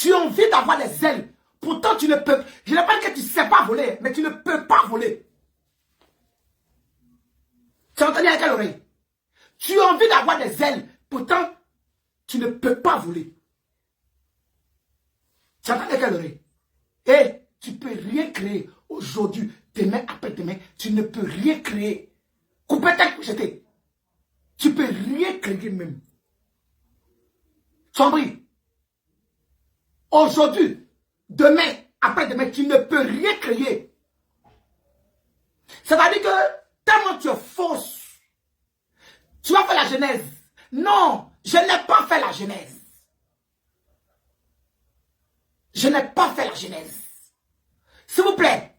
Tu as envie d'avoir des ailes. Pourtant, tu ne peux... Je n'ai pas dit que tu ne sais pas voler, mais tu ne peux pas voler. Tu as entendu avec quelle oreille? Tu as envie d'avoir des ailes. Pourtant, tu ne peux pas voler. Tu as entendu avec quelle oreille? Et tu ne peux rien créer. Aujourd'hui, demain, après-demain, tu ne peux rien créer. Couper tête, jeter. Tu ne peux rien créer même. Sombri. Aujourd'hui, demain, après-demain, tu ne peux rien créer. Ça veut dire que tellement tu es fausse. Tu vas faire la genèse. Non, je n'ai pas fait la genèse. Je n'ai pas fait la genèse. S'il vous plaît,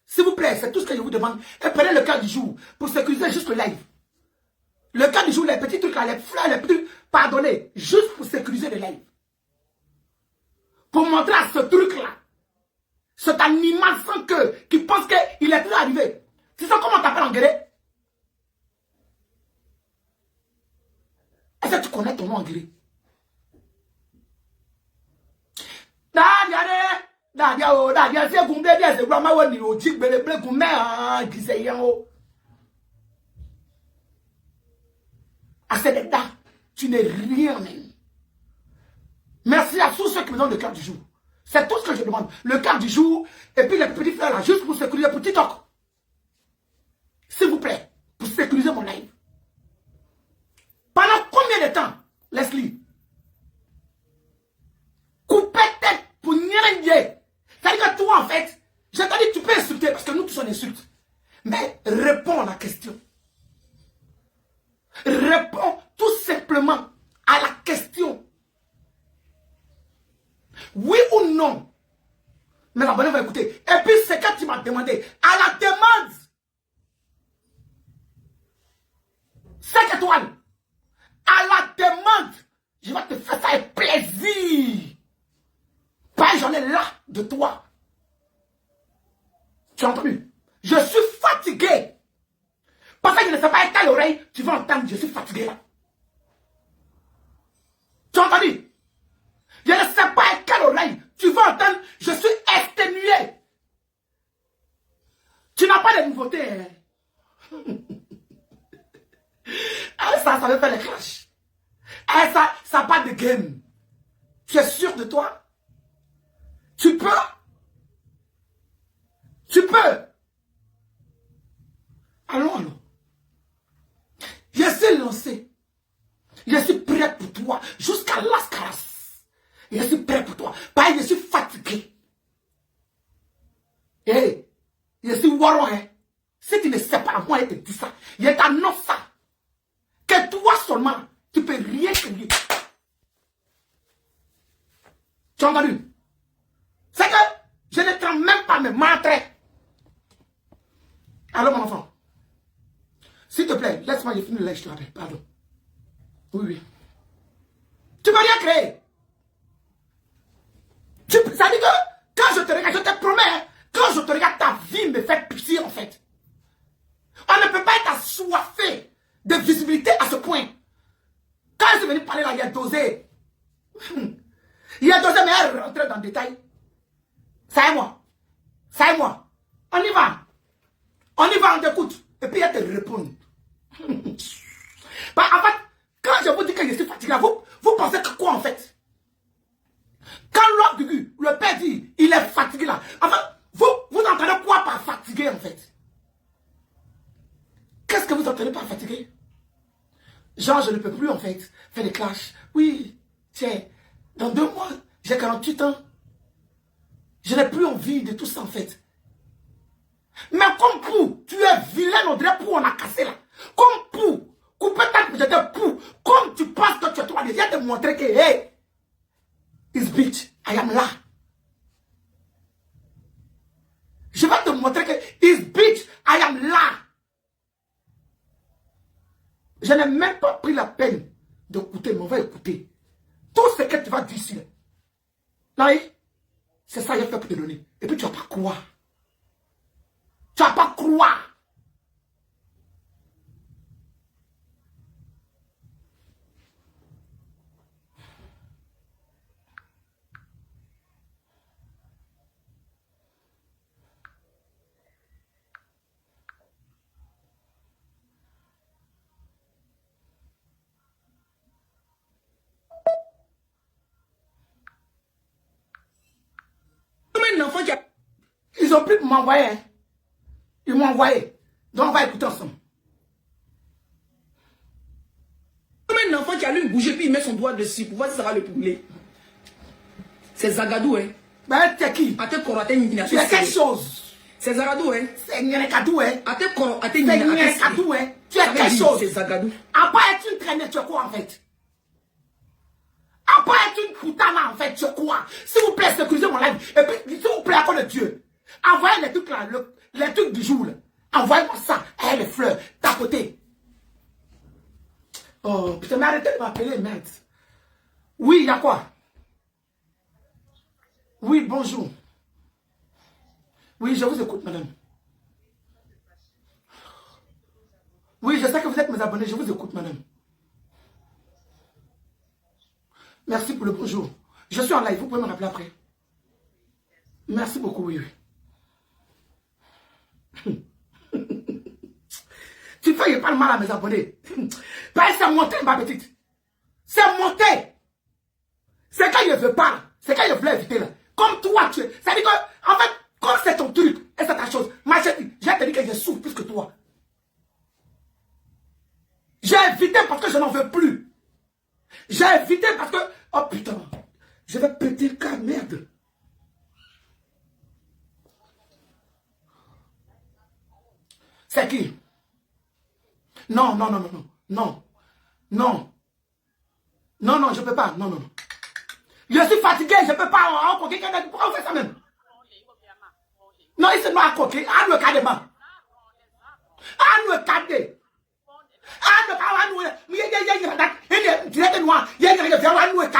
c'est tout ce que je vous demande. Et prenez le cas du jour pour sécuriser juste le live. Le cas du jour, les petits trucs là, les fleurs, les petits, pardonnez, juste pour sécuriser le live. Pour montrer à ce truc-là, cet animal sans queue qui pense qu'il est déjà arrivé. Tu sais comment on t'appelle en guéré? Est-ce que tu connais ton nom en guéré? Tu n'es rien même. Merci à tous ceux qui me donnent le cœur du jour. C'est tout ce que je demande. Le cœur du jour, et puis les petits frères là, juste pour sécuriser pour TikTok. S'il vous plaît, pour sécuriser mon live. Pendant combien de temps, Leslie? Couper tête pour rien dire. C'est-à-dire que toi, en fait, je t'ai dit, tu peux insulter parce que nous tous on insulte. Mais réponds à la question. Réponds tout simplement à la question. Oui ou non? Mais l'abonné va écouter. Et puis, c'est quand tu m'as demandé, à la demande, 5 étoiles, à la demande, je vais te faire ça avec plaisir. Pas j'en ai là de toi. Tu as entendu? Je suis fatigué. Parce que je ne sais pas avec quelle oreille tu vas entendre, je suis fatigué là. Tu as entendu? Je ne sais pas avec quelle oreille tu vas entendre, je suis exténué. Tu n'as pas de nouveautés. Hein? Ça veut faire les clashs. Ça pas de game. Tu es sûr de toi? Tu peux? Tu peux? Allons. Je suis lancé. Je suis prêt pour toi. Jusqu'à l'ascaras. Je suis prêt pour toi. Parce que je suis fatigué. Hey, je suis warron. Hein? Si tu ne sais pas, moi, je te dis ça. Je t'annonce ça. Que toi seulement, tu peux rien crier. Tu as entendu? C'est que je ne tremble même pas mes mentraits. Alors, mon enfant, s'il te plaît, laisse-moi, j'ai fini le live, je te rappelle. Pardon. Oui. Tu peux rien créer. Ça veut dire que quand je te regarde, je te promets, hein, quand je te regarde, ta vie me fait pitié en fait. On ne peut pas être assoiffé de visibilité à ce point. Quand je suis venu parler là, il a dosé. Il a dosé, mais elle rentre dans le détail. Ça et moi. On y va, on t'écoute. Et puis elle te répond. Bah, en fait, quand je vous dis que je suis fatigué, vous pensez que quoi en fait? Quand l'homme du le père dit, il est fatigué là. Enfin, vous entendez quoi par fatigué en fait? Qu'est-ce que vous entendez par fatigué? Genre, je ne peux plus en fait faire des clashs. Oui, tiens, dans 2 mois, j'ai 48 ans. Je n'ai plus envie de tout ça en fait. Mais comme pour, tu es vilain, on dirait pour, on a cassé là. Comme pour, couper ta tête, j'étais pour. Comme tu penses que tu es toi, je viens te montrer que, hey, this bitch, I am là. Je vais te montrer que, this bitch, I am là. Je n'ai même pas pris la peine d'écouter, mais on va écouter. Tout ce que tu vas dire ici. Là, c'est ça que j'ai fait pour te donner. Et puis tu vas pas croire. Tu vas pas croire. enfant qui a... Ils ont pu m'envoyer. Hein. Ils m'ont envoyé. Donc on va écouter ensemble. Comme un enfant qui allume une bougie puis il met son doigt dessus pour voir si ça va le brûler. C'est Zagadou, hein. Ben, t'es qui? Tu as quelque chose. C'est Zagadou, hein. C'est Nyenekadou, hein. C'est Nyenekadou, hein. Tu as quelque chose. C'est Zagadou. À part être une traînée, tu es quoi en fait? À part être une poutana en fait, tu es quoi? S'il vous plaît, sécurisez mon live. Et puis, s'il vous plaît, à cause de Dieu, envoyez les trucs là, les trucs du jour là. Envoyez-moi ça. Les fleurs, tapotez. Oh, putain, mais arrêtez de m'appeler, merde. Oui, il y a quoi? Oui, bonjour. Oui, je vous écoute, madame. Oui, je sais que vous êtes mes abonnés, je vous écoute, madame. Merci pour le bonjour. Je suis en live, vous pouvez me rappeler après. Merci beaucoup, oui, oui. Tu fais pas le mal à mes abonnés. C'est monté, ma petite. C'est monté. C'est quand il ne veut pas. C'est quand il veut éviter là. Comme toi, tu es. Ça dit que, en fait, comme c'est ton truc et c'est ta chose, moi, j'ai te dit que je souffre plus que toi. J'ai évité parce que je n'en veux plus. J'ai évité parce que, oh putain, je vais péter le cas, merde. C'est qui? Non, non, non, non, non, non, non, non, non, je peux pas, non, non, non. Je suis fatigué, je peux pas, pourquoi on fait ça même? Non, il se met à coquer, à nous cadrer, à nous cadrer.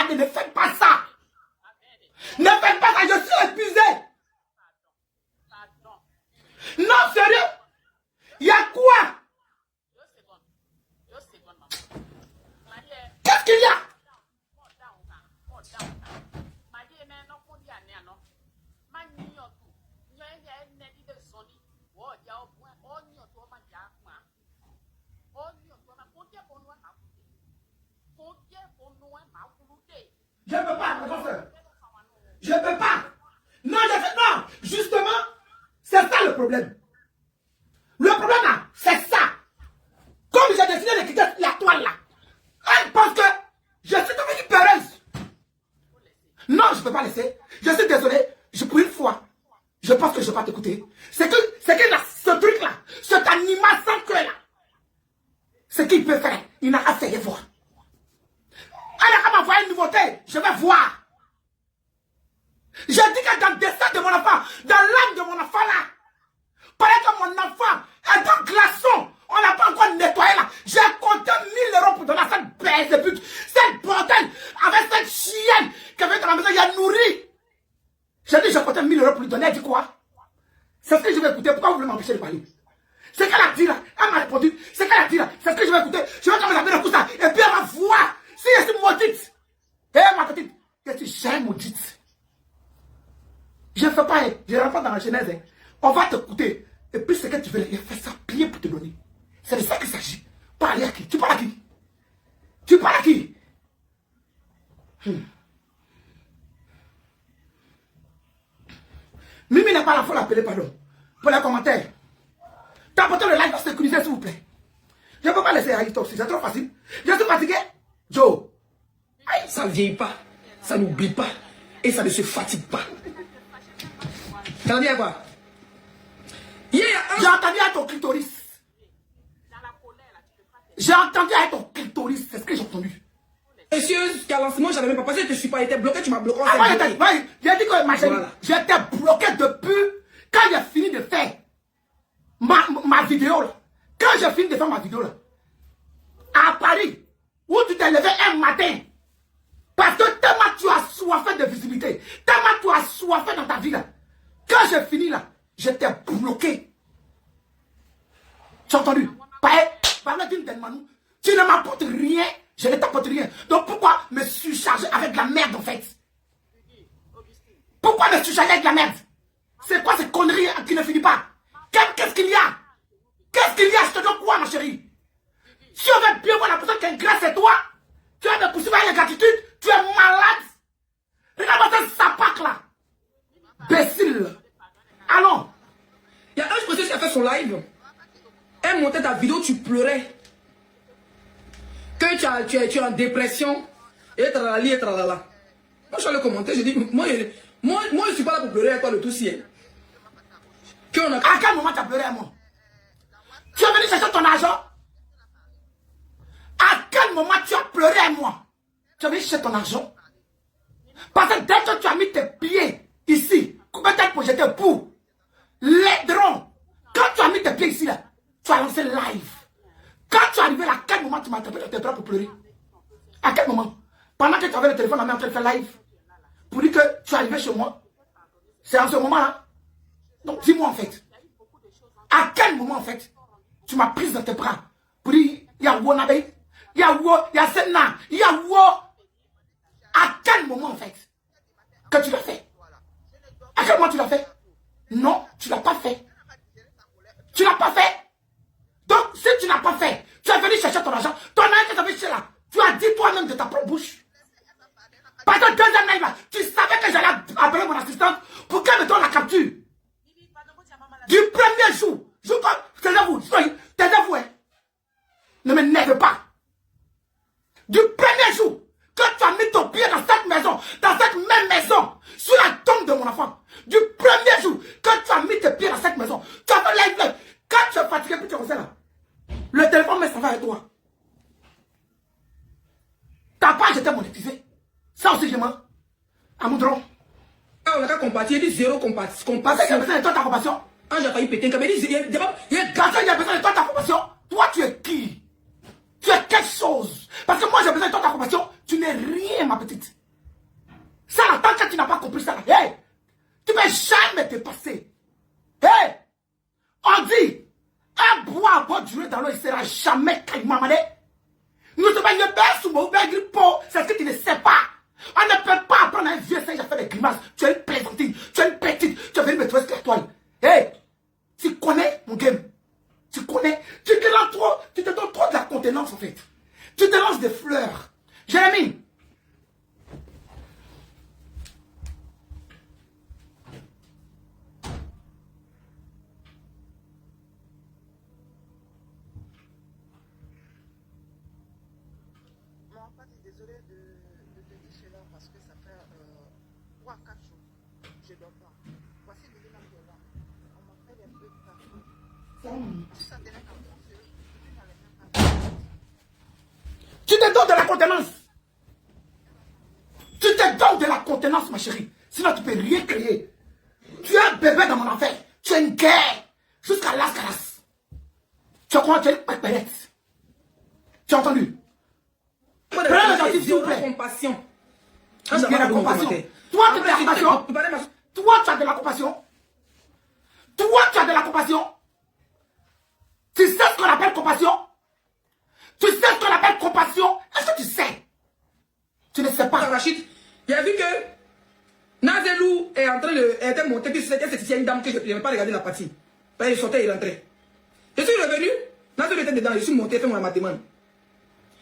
Ne faites pas ça. Ne faites pas ça, je suis épuisé. Non, sérieux. Il y a quoi? Qu'est-ce qu'il y a? Je ne peux pas, mon frère. Je ne peux pas. Non, non. Justement, c'est ça le problème. Le problème là, c'est ça. Comme j'ai décidé de quitter la toile là, elle pense que je suis devenue peureuse. Non, je ne peux pas laisser. Je suis désolé. Pour une fois, je pense que je ne vais pas t'écouter. C'est que ce truc là, cet animal sans cœur là, ce qu'il peut faire, il n'a qu'à faire voir. Elle a qu'à m'envoyer une nouveauté, je vais voir. J'ai dit que dans le destin de mon enfant, dans l'âme de mon enfant là, pendant que mon enfant est dans glaçon, on n'a pas encore nettoyé là. J'ai compté 1000 € pour donner à cette baisse de pute, cette bordel, avec cette chienne qui avait dans la maison, il a nourri. J'ai dit, j'ai compté 1000 € pour lui donner, elle dit quoi? C'est ce que je vais écouter, pourquoi vous voulez m'empêcher de parler? C'est qu'elle a dit là, elle m'a répondu, c'est qu'elle a dit là, c'est ce que je vais écouter, je vais comme la le coup ça, et puis elle va voir si je suis maudite. Ma petite, qu'est-ce que j'ai maudite? Je ne fais pas, je ne rentre pas dans la genèse. Hein. On va t'écouter. Et puis ce que tu veux, il fait ça plier pour te donner. C'est de ça qu'il s'agit. Parler à qui? Tu parles à qui? Tu parles à qui? Mimi n'a pas la foi l'appeler, pardon. Pour les commentaires. Tapotez le like pour sécuriser, s'il vous plaît. Je ne peux pas laisser Aïe aussi, c'est trop facile. Je suis fatigué. Joe. Aïe, ça ne vieillit pas, ça n'oublie pas, et ça ne se fatigue pas. T'as entendu à quoi? J'ai entendu à ton clitoris. J'ai entendu à ton clitoris, c'est ce que j'ai entendu. Monsieur, qu'à lancement, j'avais même pas passé, je ne suis pas été bloqué, tu m'as bloqué. J'ai dit que ma chérie, j'étais bloqué depuis quand j'ai fini de faire ma vidéo là. Quand j'ai fini de faire ma vidéo là, à Paris, où tu t'es levé un matin, parce que tellement tu as soifé de visibilité, tellement tu as soifé dans ta vie là. Quand j'ai fini là, j'étais bloqué. Tu as entendu? Tu ne m'apportes rien, je ne t'apporte rien. Donc pourquoi me surcharger avec de la merde en fait? Pourquoi me surcharger avec de la merde? C'est quoi cette connerie qui ne finit pas? Qu'est-ce qu'il y a? Qu'est-ce qu'il y a? Je te donne quoi ma chérie? Si on veut bien voir la personne qui est grâce à toi, tu vas me poursuivre avec ingratitude, tu es malade. Regarde-moi ce sapac là. Imbécile. Allons. Il y a un processus qui a fait son live. Elle montait ta vidéo, tu pleurais. Que tu es en dépression. Et tralali et tralala. Moi, je suis allé commenter, je dis, moi, je suis pas là pour pleurer avec toi le tout si. À quel moment tu as pleuré à moi? Tu es venu chercher ton argent? À quel moment tu as pleuré à moi? Tu es venu chercher ton argent? Parce que dès que tu as mis tes pieds ici, peut-être pour jeter pour l'aideron, quand tu as mis tes pieds ici, là, tu as lancé live. Quand tu es arrivé là, à quel moment tu m'as tapé dans tes bras pour pleurer? À quel moment? Pendant que tu avais le téléphone en train de faire live, pour dire que tu es arrivé chez moi, c'est en ce moment-là. Donc dis-moi en fait, à quel moment en fait, tu m'as prise dans tes bras pour dire, il y a Wonabe, il y a Wo, il y a Senna, il y a Wo. À quel moment en fait que tu l'as fait? À quel moment tu l'as fait? Non, tu ne l'as pas fait. Tu ne l'as pas fait. Donc si tu n'as pas fait, tu es venu chercher ton argent, ton argent que tu avais cherché là, tu as dit toi-même de ta propre bouche. Parce que deuxième live là, tu savais que j'allais appeler mon assistante pour qu'elle me donne la capture. Du premier jour, taisez-vous, hein. Ne m'énerve pas. Du premier jour que tu as mis ton pied dans cette maison, dans cette même maison, sur la tombe de mon enfant, du premier jour que tu as mis tes pieds dans cette maison, tu as fait live. Quand tu es fatigué, puis tu es là, le téléphone me s'en va avec toi. Ta page était monétisée. Ça aussi, je m'en. À mon drone. On a qu'à compatir, il dit zéro compassion. Parce qu'il y a besoin de toi, ta compassion. Quand j'ai failli péter un câble, il dit, Parce qu'il y a besoin de toi, ta compassion. Toi, tu es qui? Tu es quelque chose. Parce que moi, j'ai besoin de toi, ta compassion. Tu n'es rien, ma petite. Ça, là, tant que tu n'as pas compris ça, là, hey, tu ne vas jamais te passer. Hey, on dit, un bois à bois duré dans l'eau, il ne sera jamais caïmamadé. Nous sommes une belle sous mon bel grippo, c'est ce que tu ne sais pas. On ne peut pas apprendre à un vieux singe à faire des grimaces. Tu es une plaisantine, tu es une petite, tu es venu me trouver sur la toile. Hey, tu connais mon game. Tu connais, tu te donnes trop de la contenance en fait. Tu te lances des fleurs. Jérémie. Désolé de te dire cela parce que ça fait 3 à 4 jours. Je ne dors pas. Voici le là qui est là. On m'a fait des trucs partout. Si ça tenait qu'à mon feu, tu n'allais même pas. Tu te donnes de la contenance. Tu te donnes de la contenance, ma chérie. Sinon, tu ne peux rien créer. Tu es un bébé dans mon affaire. Tu es une guerre. Jusqu'à l'ascaras. Tu as quoi? Tu es une pépérette. Tu as entendu? Prenez le gentil, s'il vous plaît. Compassion. Il y a la compassion. Toi, tu as de la compassion. Toi, tu as de la compassion. Toi, tu as de la compassion. Tu sais ce qu'on appelle compassion? Tu sais ce qu'on appelle compassion? Est-ce que tu sais? Tu ne sais pas. Rachid, il a vu que Nazelou est en train de monter, puis c'était une dame que je n'ai pas regardé la partie. Il sortait, il rentrait. Je suis revenu, Nazelou était dedans, je suis monté, fait mon mathématique.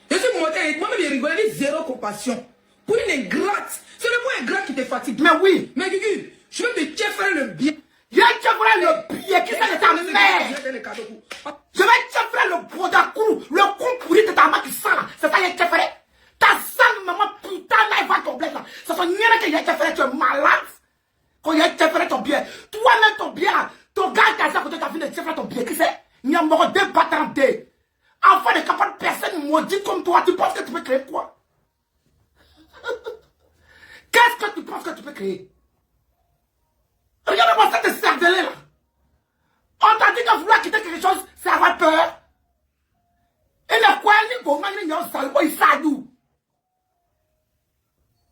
Je suis monté, moi-même j'ai rigolé, j'ai dit zéro compassion. Pour une ingrate, c'est le mot ingrat qui te fatigue. Mais oui. Mais Gugu, je veux te faire le bien. Je vais te faire le bien qui fait de ta mère. Je vais te faire le brodacou, le con pourri de ta main qui sent là. C'est ça, il te ferait. Ta sale maman putain là, elle va complète là. C'est son nière que il te ferait, tu es malade. Quand il te ferait ton bien. Toi-même ton bien là, ton gars qui a ça côté ta fille, tu ferais ton bien. Qui c'est? Il y a mort deux battants deux. Enfant de capable personne maudit comme toi, tu penses que tu peux créer quoi? Qu'est-ce que tu penses que tu peux créer? Regarde-moi cette cervelée là. On t'a dit que vouloir quitter quelque chose, c'est avoir peur. Et le quoi, ni go, ni yon salvo, il s'adou.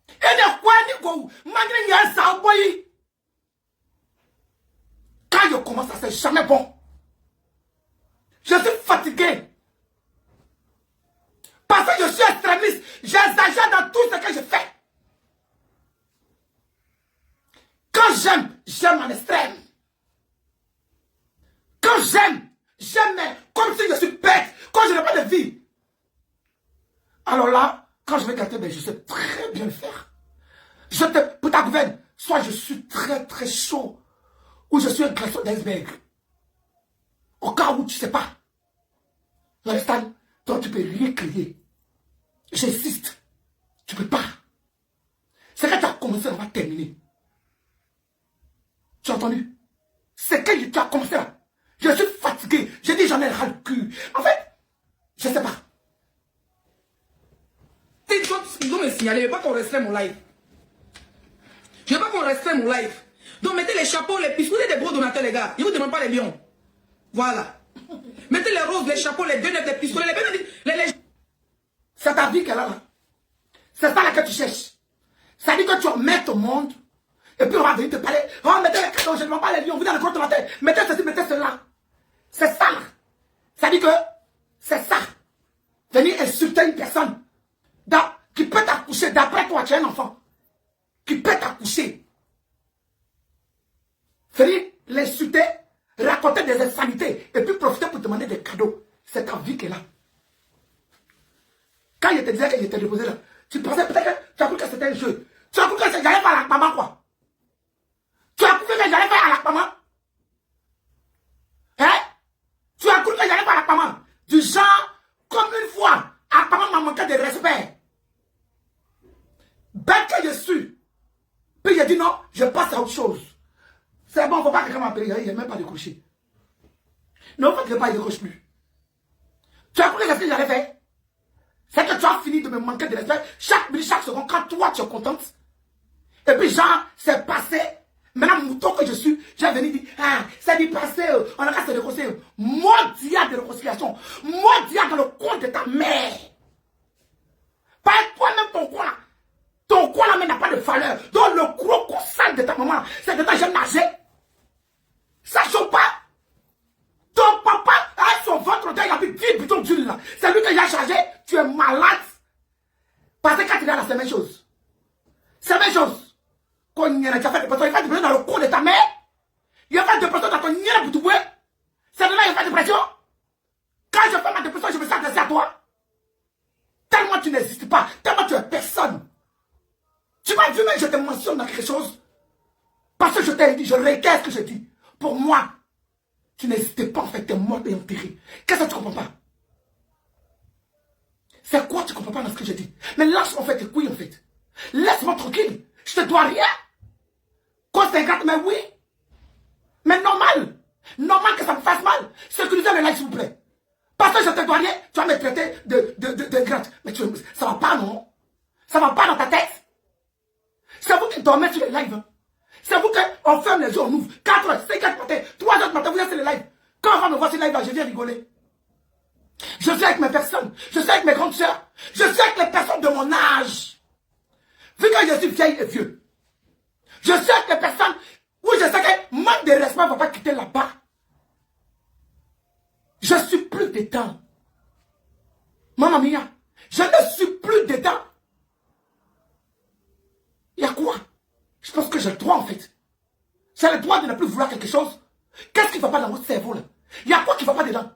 Et le quoi, ni go, ni yon salvo, quand je commence, ça c'est jamais bon. Je suis fatigué. Parce que je suis extrémiste, j'exagère dans tout ce que je fais. Quand j'aime, j'aime en extrême. Quand j'aime, j'aime comme si je suis bête, quand je n'ai pas de vie. Alors là, quand je vais gâter, ben, je sais très bien le faire. Pour ta gouverne, soit je suis très très chaud, ou je suis un glaçon d'iceberg. Au cas où tu ne sais pas. L'instant, toi tu peux rien créer. J'insiste. Tu ne peux pas. C'est quand tu as commencé, on va terminer. Tu as entendu? C'est quand tu as commencé là. Je suis fatigué. J'ai dit j'en ai ras le cul. En fait, je ne sais pas. Il doit me signaler, je ne veux pas qu'on restreint mon live. Je ne veux pas qu'on restreint mon live. Donc mettez les chapeaux, les pistolets des gros donateurs, les gars. Je ne vous demande pas les lions. Voilà. Mettez les roses, les chapeaux, les deux nets, les pistolets, les... C'est ta vie qu'elle a là. C'est ça là que tu cherches. Ça dit que tu emmènes ton monde. Et puis on va venir te parler. Oh, mettez les cadeaux, je ne demande pas les lions. Vous dans le gros donateur. Mettez ceci, mettez cela. C'est ça là. Ça dit que c'est ça. Venir insulter une personne qui peut t'accoucher. D'après toi, tu es un enfant. Qui peut t'accoucher. Venir l'insulter, raconter des insanités. Et puis profiter pour te demander des cadeaux. C'est ta vie qu'elle a. Quand il te disait qu'il était déposé là, tu pensais peut-être que tu as cru que c'était un jeu. Tu as cru que j'allais faire à la maman quoi. Tu as cru que j'allais faire à la maman. Hein? Tu as cru que j'allais faire à la maman. Du genre, comme une fois, à maman m'a manqué de respect. Bête que je suis. Puis j'ai dit non, je passe à autre chose. C'est bon, il ne faut pas que quelqu'un m'appelle, il n'a même pas décroché. Non, il ne faut pas, il ne décroche plus. Tu as cru que c'est ce que j'allais faire? C'est que tu as fini de me manquer de respect chaque minute, chaque seconde, quand toi tu es contente. Et puis genre, c'est passé. Maintenant, mouton que je suis, j'ai venu dire, ah, c'est du passé, on a qu'à se réconcilier. Maudit de réconciliation. Maudit dans le coin de ta mère. Pas toi-même ton coin là. Ton coin là même n'a pas de valeur. Donc le gros coup sale de ta maman, c'est de ta jeune nager. Ça chauffe pas. Ton papa a son ventre, il a mis 10 bidons d'huile là. C'est lui qui l'a chargé. Tu es malade. Parce que quand tu es là, c'est la même chose. C'est la même chose. Quand il y a fait des personnes, il fait des pressions dans le cou de ta mère. Il a fait des pressions dans ton nid pour tout. C'est de là qu'il fait des pressions. Quand je fais ma dépression, je me sens adressé à toi. Tellement tu n'existes pas. Tellement tu es personne. Tu m'as vu, mais je te mentionne dans quelque chose. Parce que je t'ai dit, je réitère ce que je dis. Pour moi, tu n'existais pas en fait, tu es mort et enterré. Qu'est-ce que tu ne comprends pas? C'est quoi tu ne comprends pas dans ce que je dis? Mais lâche en fait tes couilles en fait. Laisse-moi tranquille. Je te dois rien. Quand c'est grave, mais oui. Mais normal. Normal que ça me fasse mal. Sécurisez le live s'il vous plaît. Parce que je te dois rien, tu vas me traiter de gratte. Mais ça va pas non? Ça va pas dans ta tête? C'est vous qui dormez sur les lives. Hein? C'est vous qu'on ferme les yeux, on ouvre. 4 heures, 5 heures matin, 3 heures matin, vous êtes sur les lives. Quand on va me voir sur les lives, je viens rigoler. Je suis avec mes personnes. Je suis avec mes grandes soeurs. Je suis avec les personnes de mon âge. Vu que je suis vieille et vieux. Je suis avec les personnes où je sais que manque de respect ne va pas quitter là-bas. Je suis plus dedans. Maman mia, je ne suis plus dedans. Il y a quoi? Je pense que j'ai le droit en fait. C'est le droit de ne plus vouloir quelque chose. Qu'est-ce qui ne va pas dans votre cerveau là? Il y a quoi qui ne va pas dedans?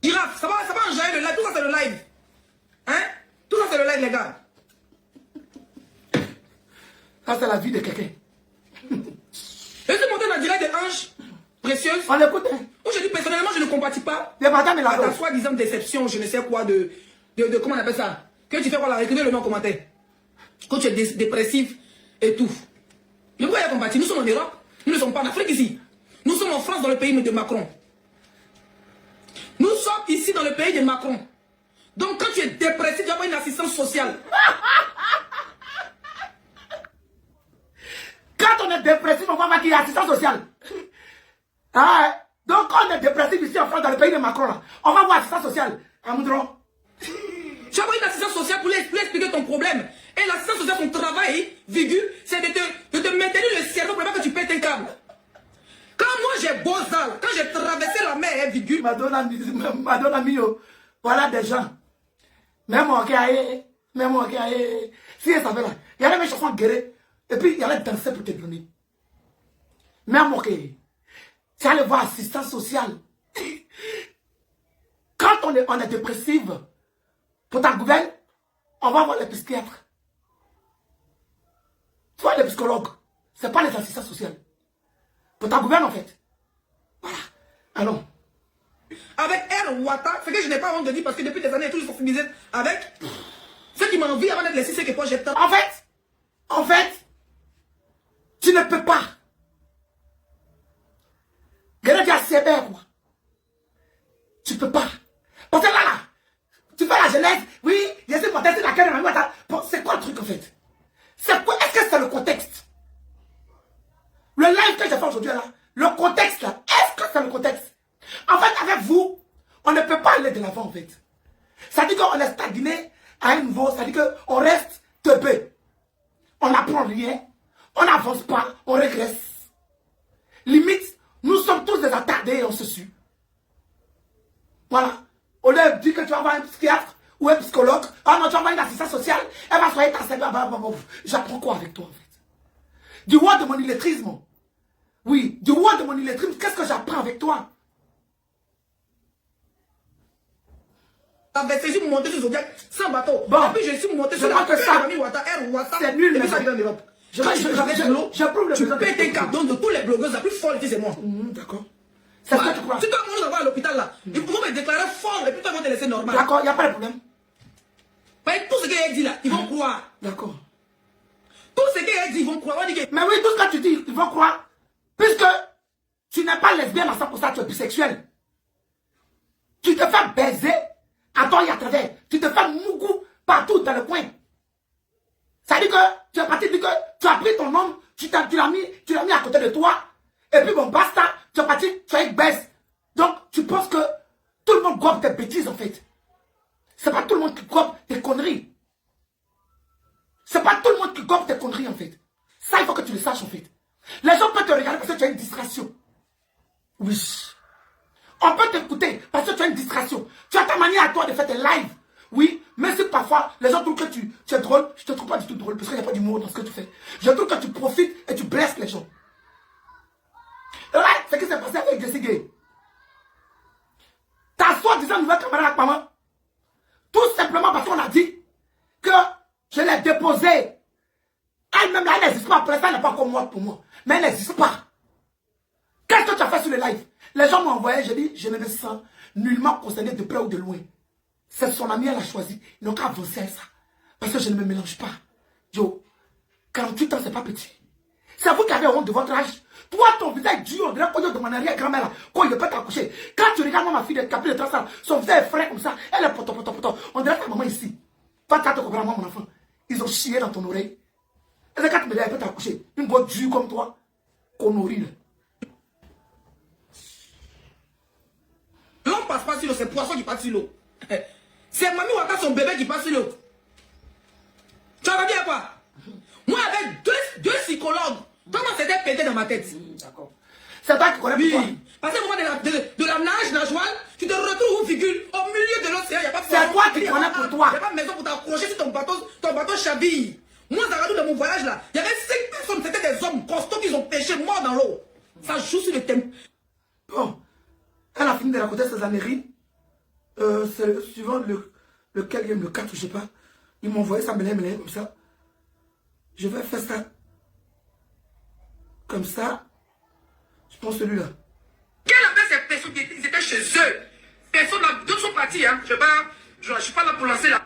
Girafe, ça va enjailler le live. Tout ça c'est le live. Hein? Tout ça c'est le live les gars. Ça c'est la vie de quelqu'un. Je suis monté dans le direct des anges précieuses. On écoute. Hein? Où je dis personnellement je ne compatis pas. Les madames et la ta soi-disant déception, je ne sais quoi de comment on appelle ça. Que tu fais quoi là? Écrivez le nom en commentaire. Quand tu es dépressif et tout. Mais pourquoi il y a compati? Nous sommes en Europe. Nous ne sommes pas en Afrique ici. Nous sommes en France dans le pays de Macron. Nous sommes ici dans le pays de Macron. Donc quand tu es dépressif, tu vas avoir une assistance sociale. Quand on est dépressif, on va voir qu'il y a assistance sociale. Ah, donc quand on est dépressif ici en France, dans le pays de Macron, là, on va voir assistance sociale. À Moudron. Tu vas avoir une assistance sociale pour lui expliquer ton problème. Et l'assistance sociale, son travail, virgule, c'est de te maintenir le cerveau pour pas que tu pètes un câble. Quand moi j'ai beau zal, quand j'ai traversé la mer, virgule. Madonna mio, voilà des gens. Même moi qui aille, même moi qui aille. Si elle savait là, il y avait mes chansons guérées. Et puis il y allait danser pour te donner. Même moi qui, tu allais voir assistance sociale. Quand on est dépressif, pour ta gouverne, on va voir les psychiatres. Tu vois les psychologues. Ce n'est pas les assistants sociaux. Pour ta gouverne, en fait. Voilà. Allons. Avec R. Ouattara, ce que je n'ai pas honte de dire parce que depuis des années, il est toujours sensibilisé avec ceux qui m'ont envie avant d'être les 6 que moi j'ai tant. En fait, tu ne peux pas. C'est bien, quoi. Tu peux pas. Parce que là, tu fais la jeunesse, oui, il y a ce contexte, c'est quoi le truc en fait? C'est quoi? Est-ce que c'est le contexte? Le live que j'ai fait aujourd'hui là, le contexte là, est-ce que c'est le contexte? En fait, avec vous, on ne peut pas aller de l'avant en fait. Ça dit qu'on est stagné à un niveau, ça dit qu'on reste teubé. On n'apprend rien, on n'avance pas, on régresse. Limite, nous sommes tous des attardés et on se suit. Voilà. Au lieu de dire que tu vas voir un psychiatre ou un psychologue, ah non, tu vas voir une assistante sociale, elle va soigner ta cerveau. J'apprends quoi avec toi en fait? Du roi de mon illettrisme. Oui, du roi de mon illettrisme, qu'est-ce que j'apprends avec toi? Avec ces monté sur Zodiac sans bateau. Bon. Et puis je suis monté sur la c'est nul. Et puis ça vient en Europe. Quand tu pètes un carton de tous les blogueurs la plus folle, c'est moi. D'accord. C'est ce que tu crois. Si toi, moi, à l'hôpital là, ils vont me déclarer fort et puis toi, ils vont te laisser normal. D'accord, il n'y a pas de problème. Tout ce qu'elle dit là, ils vont croire. D'accord. Tout ce qu'elle dit, ils vont croire. Mais oui, tout ce que tu dis, ils vont croire. Puisque tu n'es pas lesbienne à 100%, tu es bisexuel. Tu te fais baiser à toi et à travers. Tu te fais mougou partout dans le coin. Ça dit que tu es parti dire que tu as pris ton homme, tu l'as mis à côté de toi. Et puis bon, basta, tu es parti, tu as une baisse. Donc, tu penses que tout le monde gobe tes bêtises en fait. C'est pas tout le monde qui gobe tes conneries. C'est pas tout le monde qui gobe tes conneries en fait. Ça, il faut que tu le saches en fait. Les gens peuvent te regarder parce que tu as une distraction. Oui. On peut t'écouter parce que tu as une distraction. Tu as ta manière à toi de faire tes lives. Oui, mais si parfois les gens trouvent que tu es drôle, je te trouve pas du tout drôle parce qu'il n'y a pas d'humour dans ce que tu fais. Je trouve que tu profites et tu blesses les gens. Et là, c'est ce qui s'est passé avec Jessie Gay. Ta soi-disant nouvelle camarade avec maman, tout simplement parce qu'on a dit que je l'ai déposée. Elle-même là, elle n'existe pas. Après ça, elle n'est pas comme moi pour moi. Mais elle n'existe pas. Qu'est-ce que tu as fait sur le live? Les gens m'ont envoyé, j'ai dit, je ne me sens nullement concerné de près ou de loin. C'est son ami, elle a choisi. Ils n'ont qu'à avancer à ça. Parce que je ne me mélange pas. Yo, 48 ans, c'est pas petit. C'est vous qui avez honte de votre âge. Toi, ton visage dur, on dirait qu'on de mon arrière-grand-mère là, quand il ne peut t'accoucher. Quand tu regardes ma fille de Capri de Trassal, son visage est frais comme ça, elle est poto. On dirait ta maman ici. Pas ta te comprendre, moi, mon enfant. Ils ont chié dans ton oreille. Et quand tu me dis, elle peut t'accoucher. Une boîte dure comme toi, qu'on nourrit là. L'homme passe pas sur l'eau, c'est le poisson qui passe sur l'eau. C'est Mamie Ouattara, son bébé qui passe sur l'eau. Tu vas dire quoi? Moi, avec deux psychologues, comment c'était pété dans ma tête? D'accord. C'est toi qui connais pourquoi. Parce qu'au moment de la nage nageoire, tu te retrouves, figure, au milieu de l'océan, il n'y a pas de poisson. C'est toi qui connais pour toi. Il n'y a pas de maison pour t'accrocher sur ton bateau chaville. Moi, dans mon voyage là, il y avait 5 personnes, c'était des hommes costauds qui ont pêché morts dans l'eau. Ça joue sur le thème. Bon, elle a fini de raconter ses âneries. C'est suivant lequel, le 4, je sais pas. Ils m'ont envoyé ça, mêlé, comme ça. Je vais faire ça. Comme ça. Je prends celui-là. Quelle appelle ces personnes qui étaient chez eux? Personne, d'autres sont partis, hein. Je ne suis pas là pour lancer la...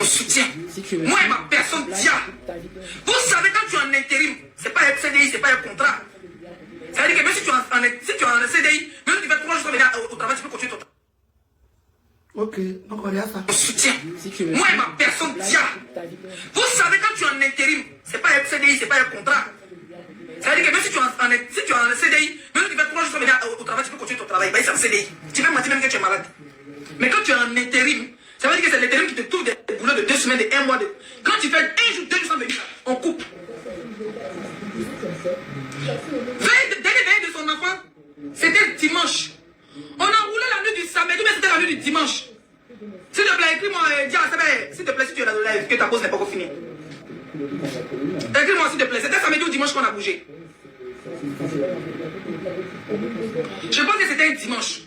Mon soutien. Moi et ma personne tient. Vous savez, quand tu es en intérim, c'est pas un CDI, c'est pas un contrat. Ça veut dire que même si tu es en CDI, même si tu fais 3 jours sans venir au travail, tu peux continuer ton travail. Ok, donc on regarde ça. Mon soutien. Moi et ma personne tient. Vous savez, quand tu es en intérim, c'est pas un CDI, c'est pas un contrat. Ça veut dire que même si tu es en CDI, même si tu fais 3 jours sans venir au travail, tu peux continuer ton travail. C'est un CDI. Tu peux mentir même que tu es malade. Mais quand tu es en intérim, ça veut dire que c'est l'intérim qui te trouve des boulots de 2 semaines, de 1 mois. Quand tu fais 1 jour, 2 jours sans venir, on coupe. Dernier de son enfant, c'était dimanche. On a roulé la nuit du samedi, mais c'était la nuit du dimanche. S'il te plaît, écris-moi, dis à Sabé, s'il te plaît, si tu es là dans le live, que ta pause n'est pas encore finie. Écris-moi, s'il te plaît, c'était samedi ou dimanche qu'on a bougé. Je pense que c'était un dimanche.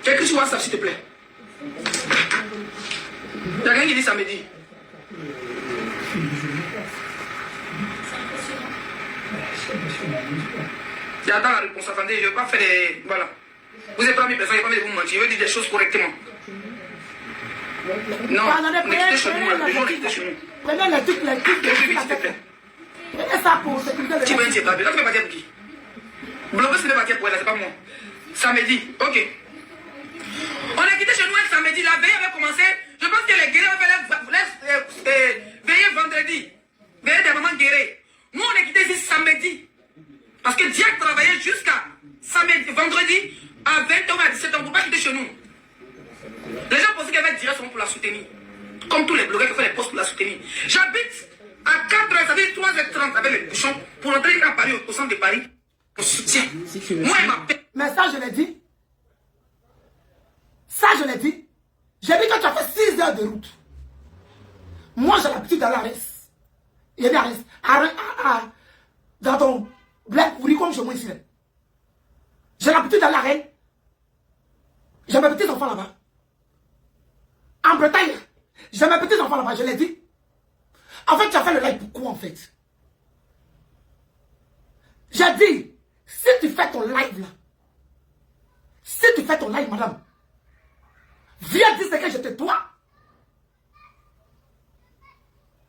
Écris sur WhatsApp, s'il te plaît. Il y a quelqu'un qui dit samedi. J'attends la réponse. Attendez, je ne vais pas faire des... Voilà. Vous êtes pas mes personnes, je ne vais pas vous mentir. Je vais dire des choses correctement. Non, on est quitté chez nous. On est quitté chez nous. Prenez les trucs, s'il te plaît. Prenez ça pour sécurité. Tu veux un tiers, là, tu fais partir pour qui? Bloquer, c'est partir pour elle, c'est pas moi. Samedi, ok. On est quitté chez nous un samedi, la veille avait commencé. Je pense que les guerriers avaient veiller vendredi. Veiller des mamans guerriers. Nous, on est quitté ici samedi. Parce que Dieu travaillait jusqu'à samedi, vendredi, à 20h à 17h pour pas quitter chez nous. Les gens pensaient qu'il y avait direct pour la soutenir. Comme tous les blogueurs qui font les posts pour la soutenir. J'habite à 4h, ça veut dire 3h30 avec les bouchons pour entrer à Paris, au centre de Paris. On soutient. Moi, elle m'appelle. Mais ça, je l'ai dit. Ça, je l'ai dit. J'ai dit que tu as fait 6 heures de route. Moi, j'ai l'habitude d'aller à Reims. Il y a des Reims. Dans ton bled pourri comme chez moi ici. J'ai l'habitude d'aller à Rennes. J'ai mes petits enfants là-bas. En Bretagne, j'ai mes petits enfants là-bas, je l'ai dit. En fait, tu as fait le live pourquoi en fait? J'ai dit, si tu fais ton live là, si tu fais ton live, madame, viens dire ce que je te dois.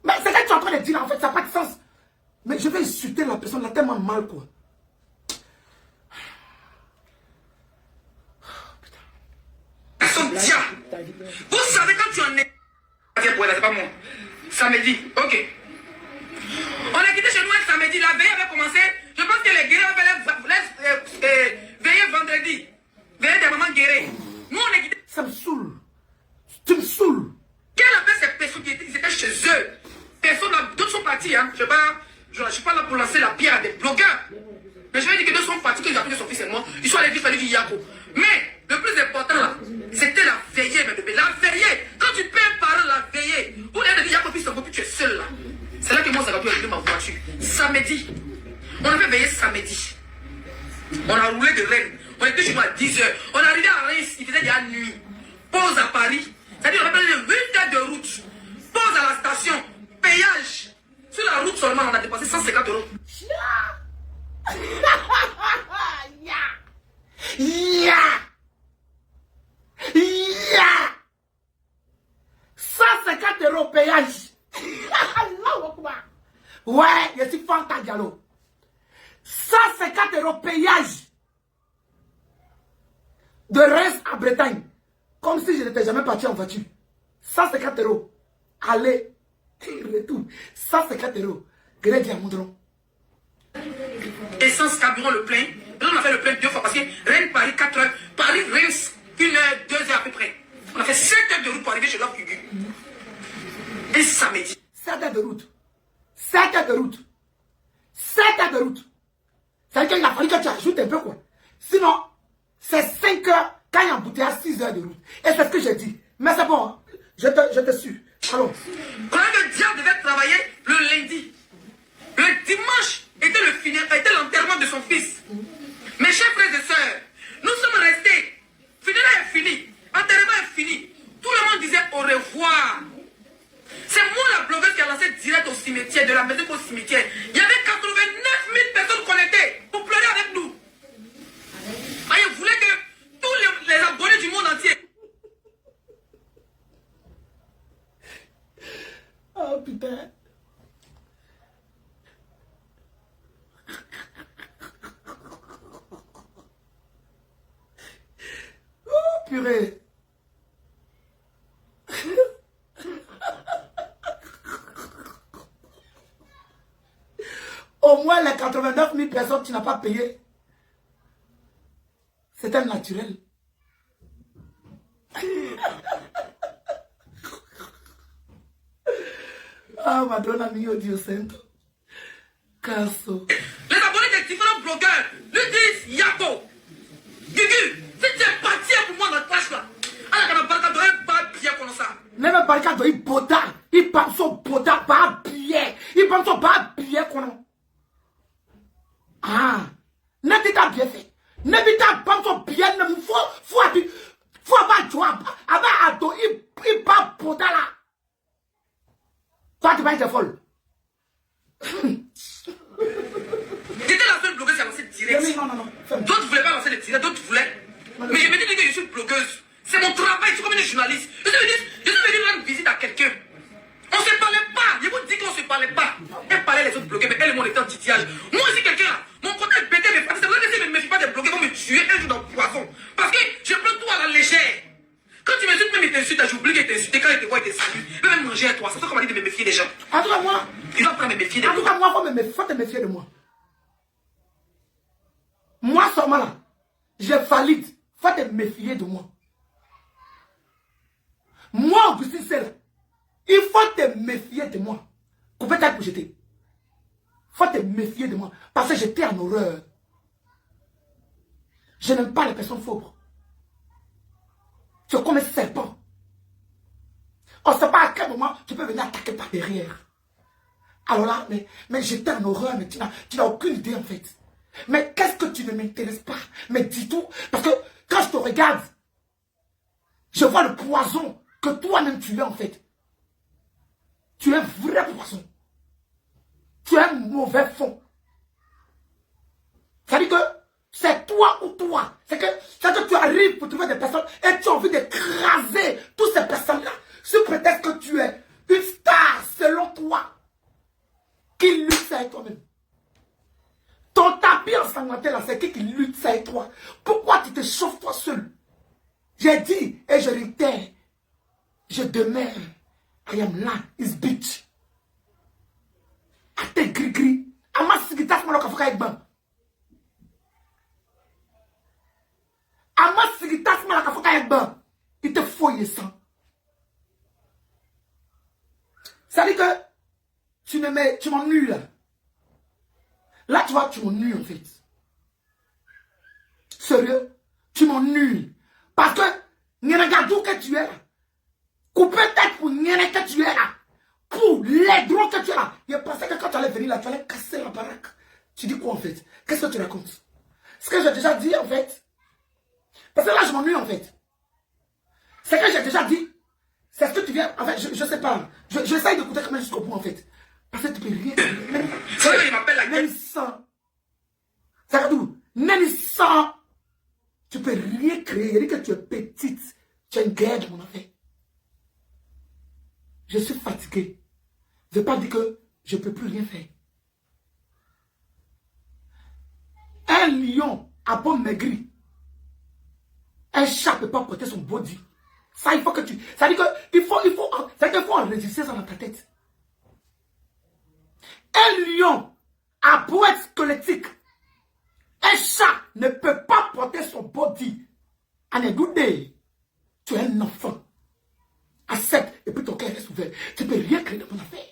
Mais ce que tu es en train de dire en fait, ça n'a pas de sens. Mais je vais insulter la personne là tellement mal quoi. Vous savez quand tu en es. C'est pas moi. Samedi, ok. On est quitté chez nous un samedi, la veille avait commencé. Je pense que les guerriers avaient veiller vendredi. Veiller des mamans guerriers. Nous on est quitté. Ça me saoule. Tu me saoules. Quelle appelle ces personnes qui étaient chez eux? Personne là, d'autres sont partis, hein. Je ne suis pas là pour lancer la pierre à des blogueurs. Mais je vais dire que d'autres sont partis, qu'ils ont appelé son fils et moi. Ils sont allés vivre Yako. Mais le plus important là, c'était la veillée, mes bébés. La veillée. Quand tu payes un parent la veillée, vous allez dire Yako, puis tu es seul là. C'est là que moi, ça va pu allumer ma voiture. Samedi. On avait veillé samedi. On a roulé de Rennes. On était chez nous à 10h. On est arrivé à Reims, il faisait déjà nuit. Pause à Paris. C'est-à-dire, on a fait 8 heures de route. Pause à la station. Payage. Sur la route seulement, on a dépassé 150 €. Yeah. 150 € payage. Ouais, je suis Fanta Diallo. 150 € payage de Reims à Bretagne. Comme si je n'étais jamais parti en voiture. 150 €. Aller et retour. 150 €. Grève à Moudron. Essence, carburant, le plein. Et on a fait le plein 2 fois parce que Rennes, Paris, 4 heures. Paris, Reims, 1 heure, 2 heures à peu près. On a fait 7 heures de route pour arriver chez l'homme Gugu. Et samedi. 7 heures de route. 7 heures de route. 7 heures de route. C'est-à-dire qu'il a fallu que tu ajoutes un peu quoi. Sinon, c'est 5 heures quand il y a embouteillage à 6 heures de route. Et c'est ce que j'ai dit. Mais c'est bon, hein. Je te suis. Allons. Quand le diable devait travailler le lundi, le dimanche était l'enterrement de son fils. Mes chers frères et sœurs, nous sommes restés. Funérailles est fini. Enterrement est fini. Tout le monde disait au revoir. C'est moi la blogueuse qui a lancé direct au cimetière, de la maison au cimetière. Il y avait 89 000 personnes connectées pour pleurer avec nous. Ah, ils voulaient que tous les abonnés du monde entier. Oh putain. Oh purée. Au moins les 89 000 personnes que tu n'as pas payé. C'est un naturel. Ah, Madonna mio Dio santo. Casso. Les abonnés des différents blogueurs lui disent Yako, Gugu, si tu es parti pour moi dans la classe là, alors qu'on a pas bien comme ça. Même par cas de il bota, il pense au bota pas bien, il pense au pas bien qu'on. Ah, n'habita bien fait, n'habita pense au bien, ne faut pas joie, avec ado il pas bota là. Toi, tu vas être folle. J'étais la seule blogueuse à lancer le direct. Non. D'autres ne voulaient pas lancer le direct, d'autres voulaient. Mais je me dis que je suis une blogueuse. C'est mon travail, je suis comme une journaliste. Je suis venu rendre visite à quelqu'un. On ne se parlait pas. Je vous dis qu'on ne se parlait pas. Elle parlait les autres blogueurs, mais elle et moi on était en titillage. Moi aussi, quelqu'un là, mon côté bêté, mais c'est vrai que si je ne me méfie pas des blogueurs, vont me tuer un jour dans le poison. Parce que je prends tout à la légère. Quand tu m'insultes, même ils t'insultent, j'oublie qu'ils t'insultent. Quand ils te voient, ils te saluent. Ils peuvent même manger à toi. C'est ça qu'on m'a dit de me méfier des gens. En tout cas, moi. Ils doivent pas me méfier des En tout cas, moi, faut te méfier de moi. Moi, seulement là, je valide. Faut te méfier de moi. Moi, Augustin, c'est là. Il faut te méfier de moi. Couper tête pour jeter. Faut te méfier de moi. Parce que j'étais en horreur. Je n'aime pas les personnes pauvres. Tu es comme un serpent. On ne sait pas à quel moment tu peux venir attaquer par derrière. Alors là, mais j'étais en horreur, mais tu n'as aucune idée en fait. Mais qu'est-ce que tu ne m'intéresses pas? Mais dis tout. Parce que quand je te regarde, je vois le poison que toi-même tu es en fait. Tu es un vrai poison. Tu es un mauvais fond. Ça dit que c'est toi ou toi. C'est que tu arrives pour trouver des personnes et tu as envie d'écraser toutes ces personnes-là. Sous prétexte que tu es une star selon toi. Qui lutte avec toi-même. Ton tapis ensanglanté là, c'est qui lutte avec toi. Pourquoi tu te chauffes toi seul? J'ai dit et je réitère. Je demeure. I am là, is bitch. Ate gris-gris. Ama sigita malo kafuka ekban. Ama sigita malo kafuka ekban. Il te fouille sang. Ça dit que tu m'ennuies là. Là, tu vois, tu m'ennuies en fait. Sérieux, tu m'ennuies. Parce que, Nyenagadou que tu es là. Couper tête pour Nyene que tu es là. Pour les droits que tu es là. Je pensais que quand tu allais venir là, tu allais casser la baraque. Tu dis quoi en fait? Qu'est-ce que tu racontes? Ce que j'ai déjà dit en fait. Parce que là, je m'ennuie en fait. Ce que j'ai déjà dit. C'est ce que tu viens. En fait, je sais pas. J'essaye d'écouter quand même jusqu'au bout en fait. Parce que tu peux rien. C'est vrai qu'il m'appelle la gueule. Même sans. Ça veut dire, même sans. Tu peux rien créer. Il dit que tu es petite. Tu es une guerre de mon affaire. Je suis fatigué. Je ne veux pas dire que je ne peux plus rien faire. Un lion a beau maigrir. Un chat ne peut pas porter son body. Ça, il faut que tu... Ça dit qu'il faut enregistrer ça dans ta tête. Un lion a beau être squelettique. Un chat ne peut pas porter son body. En égoudé, tu es un enfant. Accepte et puis ton cœur reste ouvert. Tu ne peux rien créer dans ton affaire.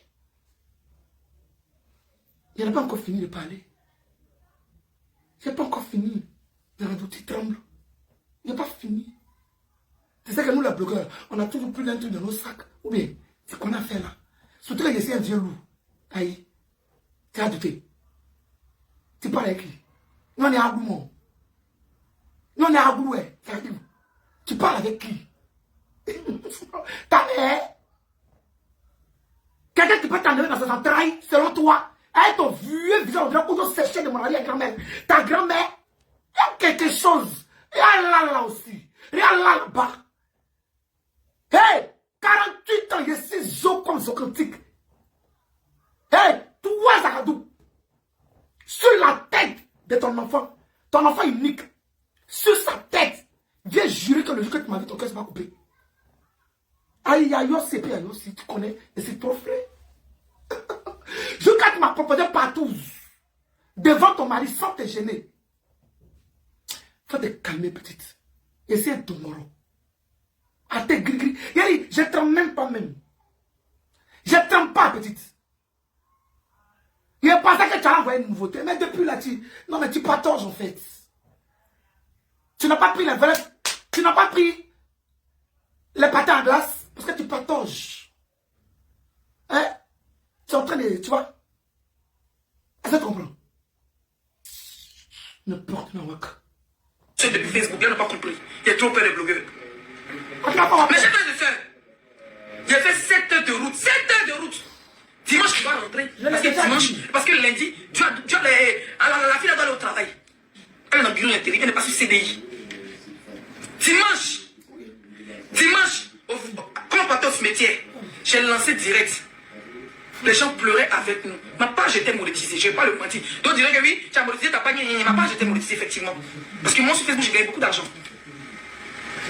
Il n'a pas encore fini de parler. Je n'ai pas encore fini. Tu trembles. Il n'a pas fini. C'est ça que nous, les blogueurs, on a toujours plus d'un truc dans nos sacs. Ou bien, c'est qu'on a fait là. Surtout quand je suis un vieux loup. Aïe. Tu as douté. Tu parles avec qui? Nous, on est à Goumon. Nous, on est à Gouloué. Tu parles avec qui? Ta mère? Quelqu'un qui peut t'enlever dans ses entrailles, selon toi, avec ton vieux visage, on dirait qu'on doit sécher de mon arrière-grand-mère. Ta grand-mère, il y a quelque chose. Il y a là aussi. Il y a là-bas. Hey, 48 ans, je suis zo comme Zocantique. Hey, toi, Zagadou, sur la tête de ton enfant unique, sur sa tête, viens jurer que le jour que tu m'as vu, ton cœur ne s'est pas coupé. Aïe, aïe, aïe, aïe, si tu connais, et c'est trop frais. Jusqu'à tu m'as proposé partout, devant ton mari, sans te gêner. Faut te calmer, petite. Et c'est tomorrow. À tes gris-gris. Je ne tremble même pas même. Je ne tremble pas, petite. Il pensait que tu as envoyé une nouveauté. Mais depuis là, non, mais tu partages en fait. Tu n'as pas pris les valeurs. Tu n'as pas pris les patins à glace. Parce que tu partages. Hein? Tu es en train de... Tu vois? Est-ce que tu comprends? N'importe quoi. C'est depuis Facebook, il n'a pas compris. Il est trop peur des blogueurs. Mais j'ai fait de ça. J'ai fait 7 heures de route. 7 heures de route. CDI. Dimanche, quand on partait au cimetière, j'ai lancé direct. Les gens pleuraient avec nous. Ma page était monétisée, je ne vais pas le mentir. Donc, on dirait que oui, tu as monétisé ta page, ma page était monétisée, effectivement. Parce que moi, sur Facebook, j'ai gagné beaucoup d'argent.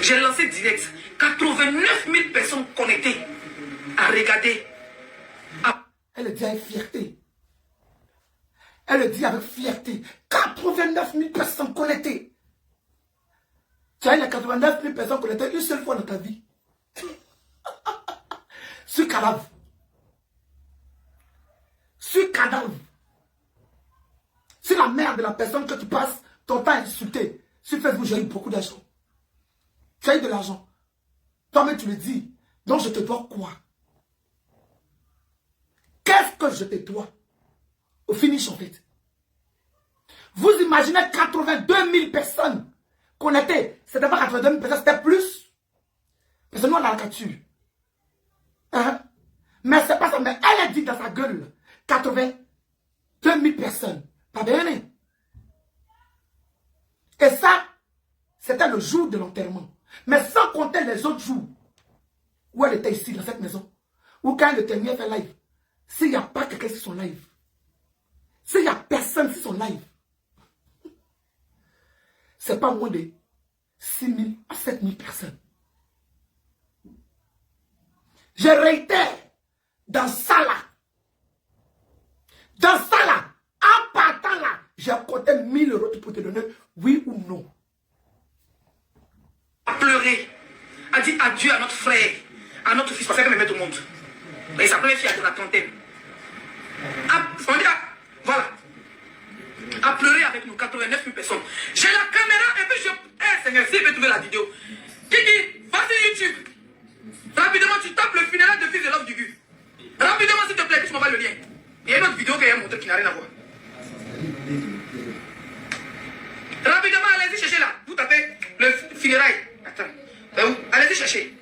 J'ai lancé direct. 89 000 personnes connectées à regarder. Elle le dit avec fierté. Elle le dit avec fierté. 89 000 personnes connectées. Tu as eu les 89 000 personnes connectées une seule fois dans ta vie. Ce cadavre. Ce cadavre. C'est la mère de la personne que tu passes ton temps à insulter. Sur Facebook, j'ai eu beaucoup d'argent. Tu as eu de l'argent. Toi-même, tu le dis. Donc, je te dois quoi? Qu'est-ce que je te dois? Au finish, en fait. Vous imaginez 82 000 personnes connectées. C'était pas 82 000 personnes, c'était plus. Parce que nous, on a la capture. Hein? Mais c'est pas ça. Mais elle a dit dans sa gueule 82 000 personnes. Pas bien. Et ça, c'était le jour de l'enterrement. Mais sans compter les autres jours où elle était ici, dans cette maison. Ou quand elle terminait faire live. S'il n'y a pas quelqu'un sur son live. S'il n'y a personne sur son live. C'est pas moins de 6 000 à 7 000 personnes. Je réitère, dans ça là, en partant là, j'ai compté 1 000 € pour te donner oui ou non. A pleuré, a dit adieu à notre frère, à notre fils, parce qu'elle aimait tout le monde. Et sa première fille a de la trentaine. On dit, voilà. A pleuré avec nous, 89 000 personnes. J'ai la caméra et puis je... Eh Seigneur, s'il veut trouver la vidéo. Kiki, vas-y YouTube. Rapidement, tu tapes le funérail de fils de Love Dugu. Rapidement, s'il te plaît, puis tu m'envoies le lien. Il y a une autre vidéo que j'ai montrée qui n'a rien à voir. Rapidement, allez-y chercher là. Vous tapez le funérail. Attends. Allez-y chercher.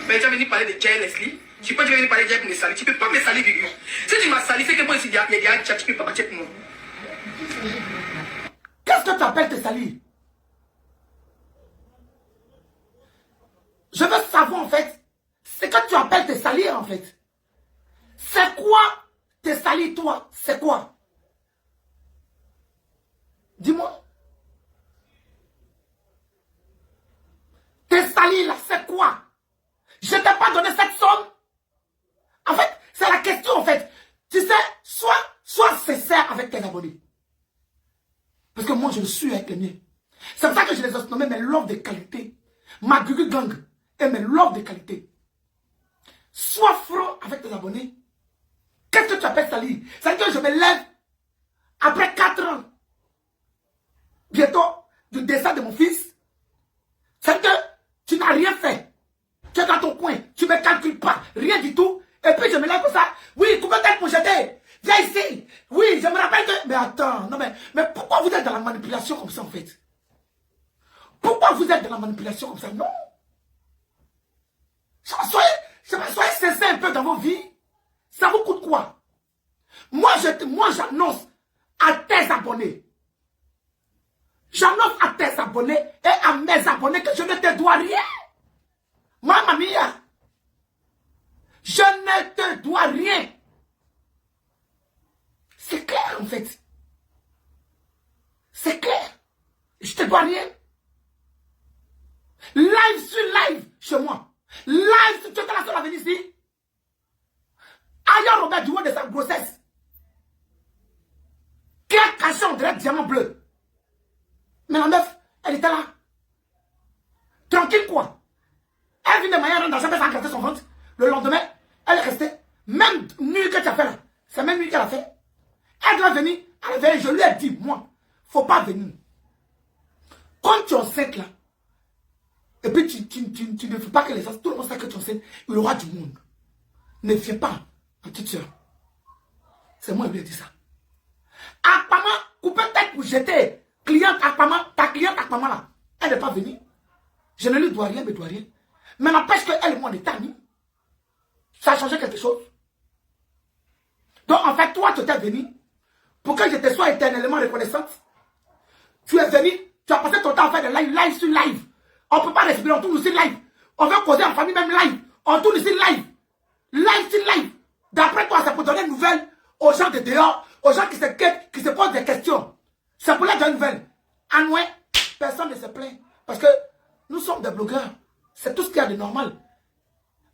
Mais tu as venu parler de Jay Leslie. Tu peux venir parler de Jay pour me salir. Tu ne peux pas me salir, Gugu. Si tu m'as sali, c'est que moi, ici, il y a un chat, tu ne peux pas checker pour moi. Qu'est-ce que tu appelles te salir? Je veux savoir, en fait, ce que tu appelles te salir, en fait. C'est quoi te salir, toi? C'est quoi? Dis-moi. Te salir, là, c'est quoi? Je ne t'ai pas donné cette somme. En fait, c'est la question, en fait. Tu sais, sois sincère avec tes abonnés. Parce que moi, je le suis avec les miens. C'est pour ça que je les ai nommés mes love de qualité. Ma Gugu Gang et mes love de qualité. Sois franc avec tes abonnés. Qu'est-ce que tu appelles salir? C'est-à-dire que je me lève après 4 ans. Bientôt, du décès de mon fils. C'est que tu n'as rien fait. Tu es dans ton coin. Tu ne me calcules pas. Rien du tout. Et puis je me lève comme ça. Oui, combien t'es pour jeter? Viens ici. Oui, je me rappelle que... Mais attends, non mais pourquoi vous êtes dans la manipulation comme ça en fait? Pourquoi vous êtes dans la manipulation comme ça? Non. Soyez sincère un peu dans vos vies. Ça vous coûte quoi? Moi, j'annonce à tes abonnés. J'annonce à tes abonnés et à mes abonnés que je ne te dois rien. Mamma mia. Je ne te dois rien. C'est clair en fait. C'est clair. Je te dois rien. Live sur live chez moi. Live sur toute la seule avenue ici. Ailleurs Robert du haut de sa grossesse. Qui a caché en direct diamant bleu. Mais la meuf, elle était là. Tranquille quoi. Elle vient de manière dans sa maison à gratter son ventre. Le lendemain, elle est restée. Même nuit que tu as fait là. C'est même nuit qu'elle a fait. Elle doit venir. Je lui ai dit, moi, faut pas venir. Quand tu es enceinte là, et puis tu ne veux pas que les gens, tout le monde sait que tu es enceinte, il y aura du monde. Ne viens pas, ma petite soeur. C'est moi qui lui ai dit ça. Akpama, coupez tête pour jeter. Cliente Akpama, ta cliente Akpama là, elle n'est pas venue. Je ne lui dois rien, mais dois rien. Mais n'empêche qu'elle et moi, on est amis. Ça a changé quelque chose. Donc en fait, toi, tu t'es venu pour que je te sois éternellement reconnaissante. Tu es venu, tu as passé ton temps à faire des live sur live. On ne peut pas respirer, on tourne aussi live. On veut causer en famille même live. On tourne ici live. Live sur live. D'après toi, c'est pour donner une nouvelle aux gens de dehors, aux gens qui se posent des questions. C'est pour leur donner une nouvelle. En vrai, personne ne se plaint. Parce que nous sommes des blogueurs. C'est tout ce qu'il y a de normal.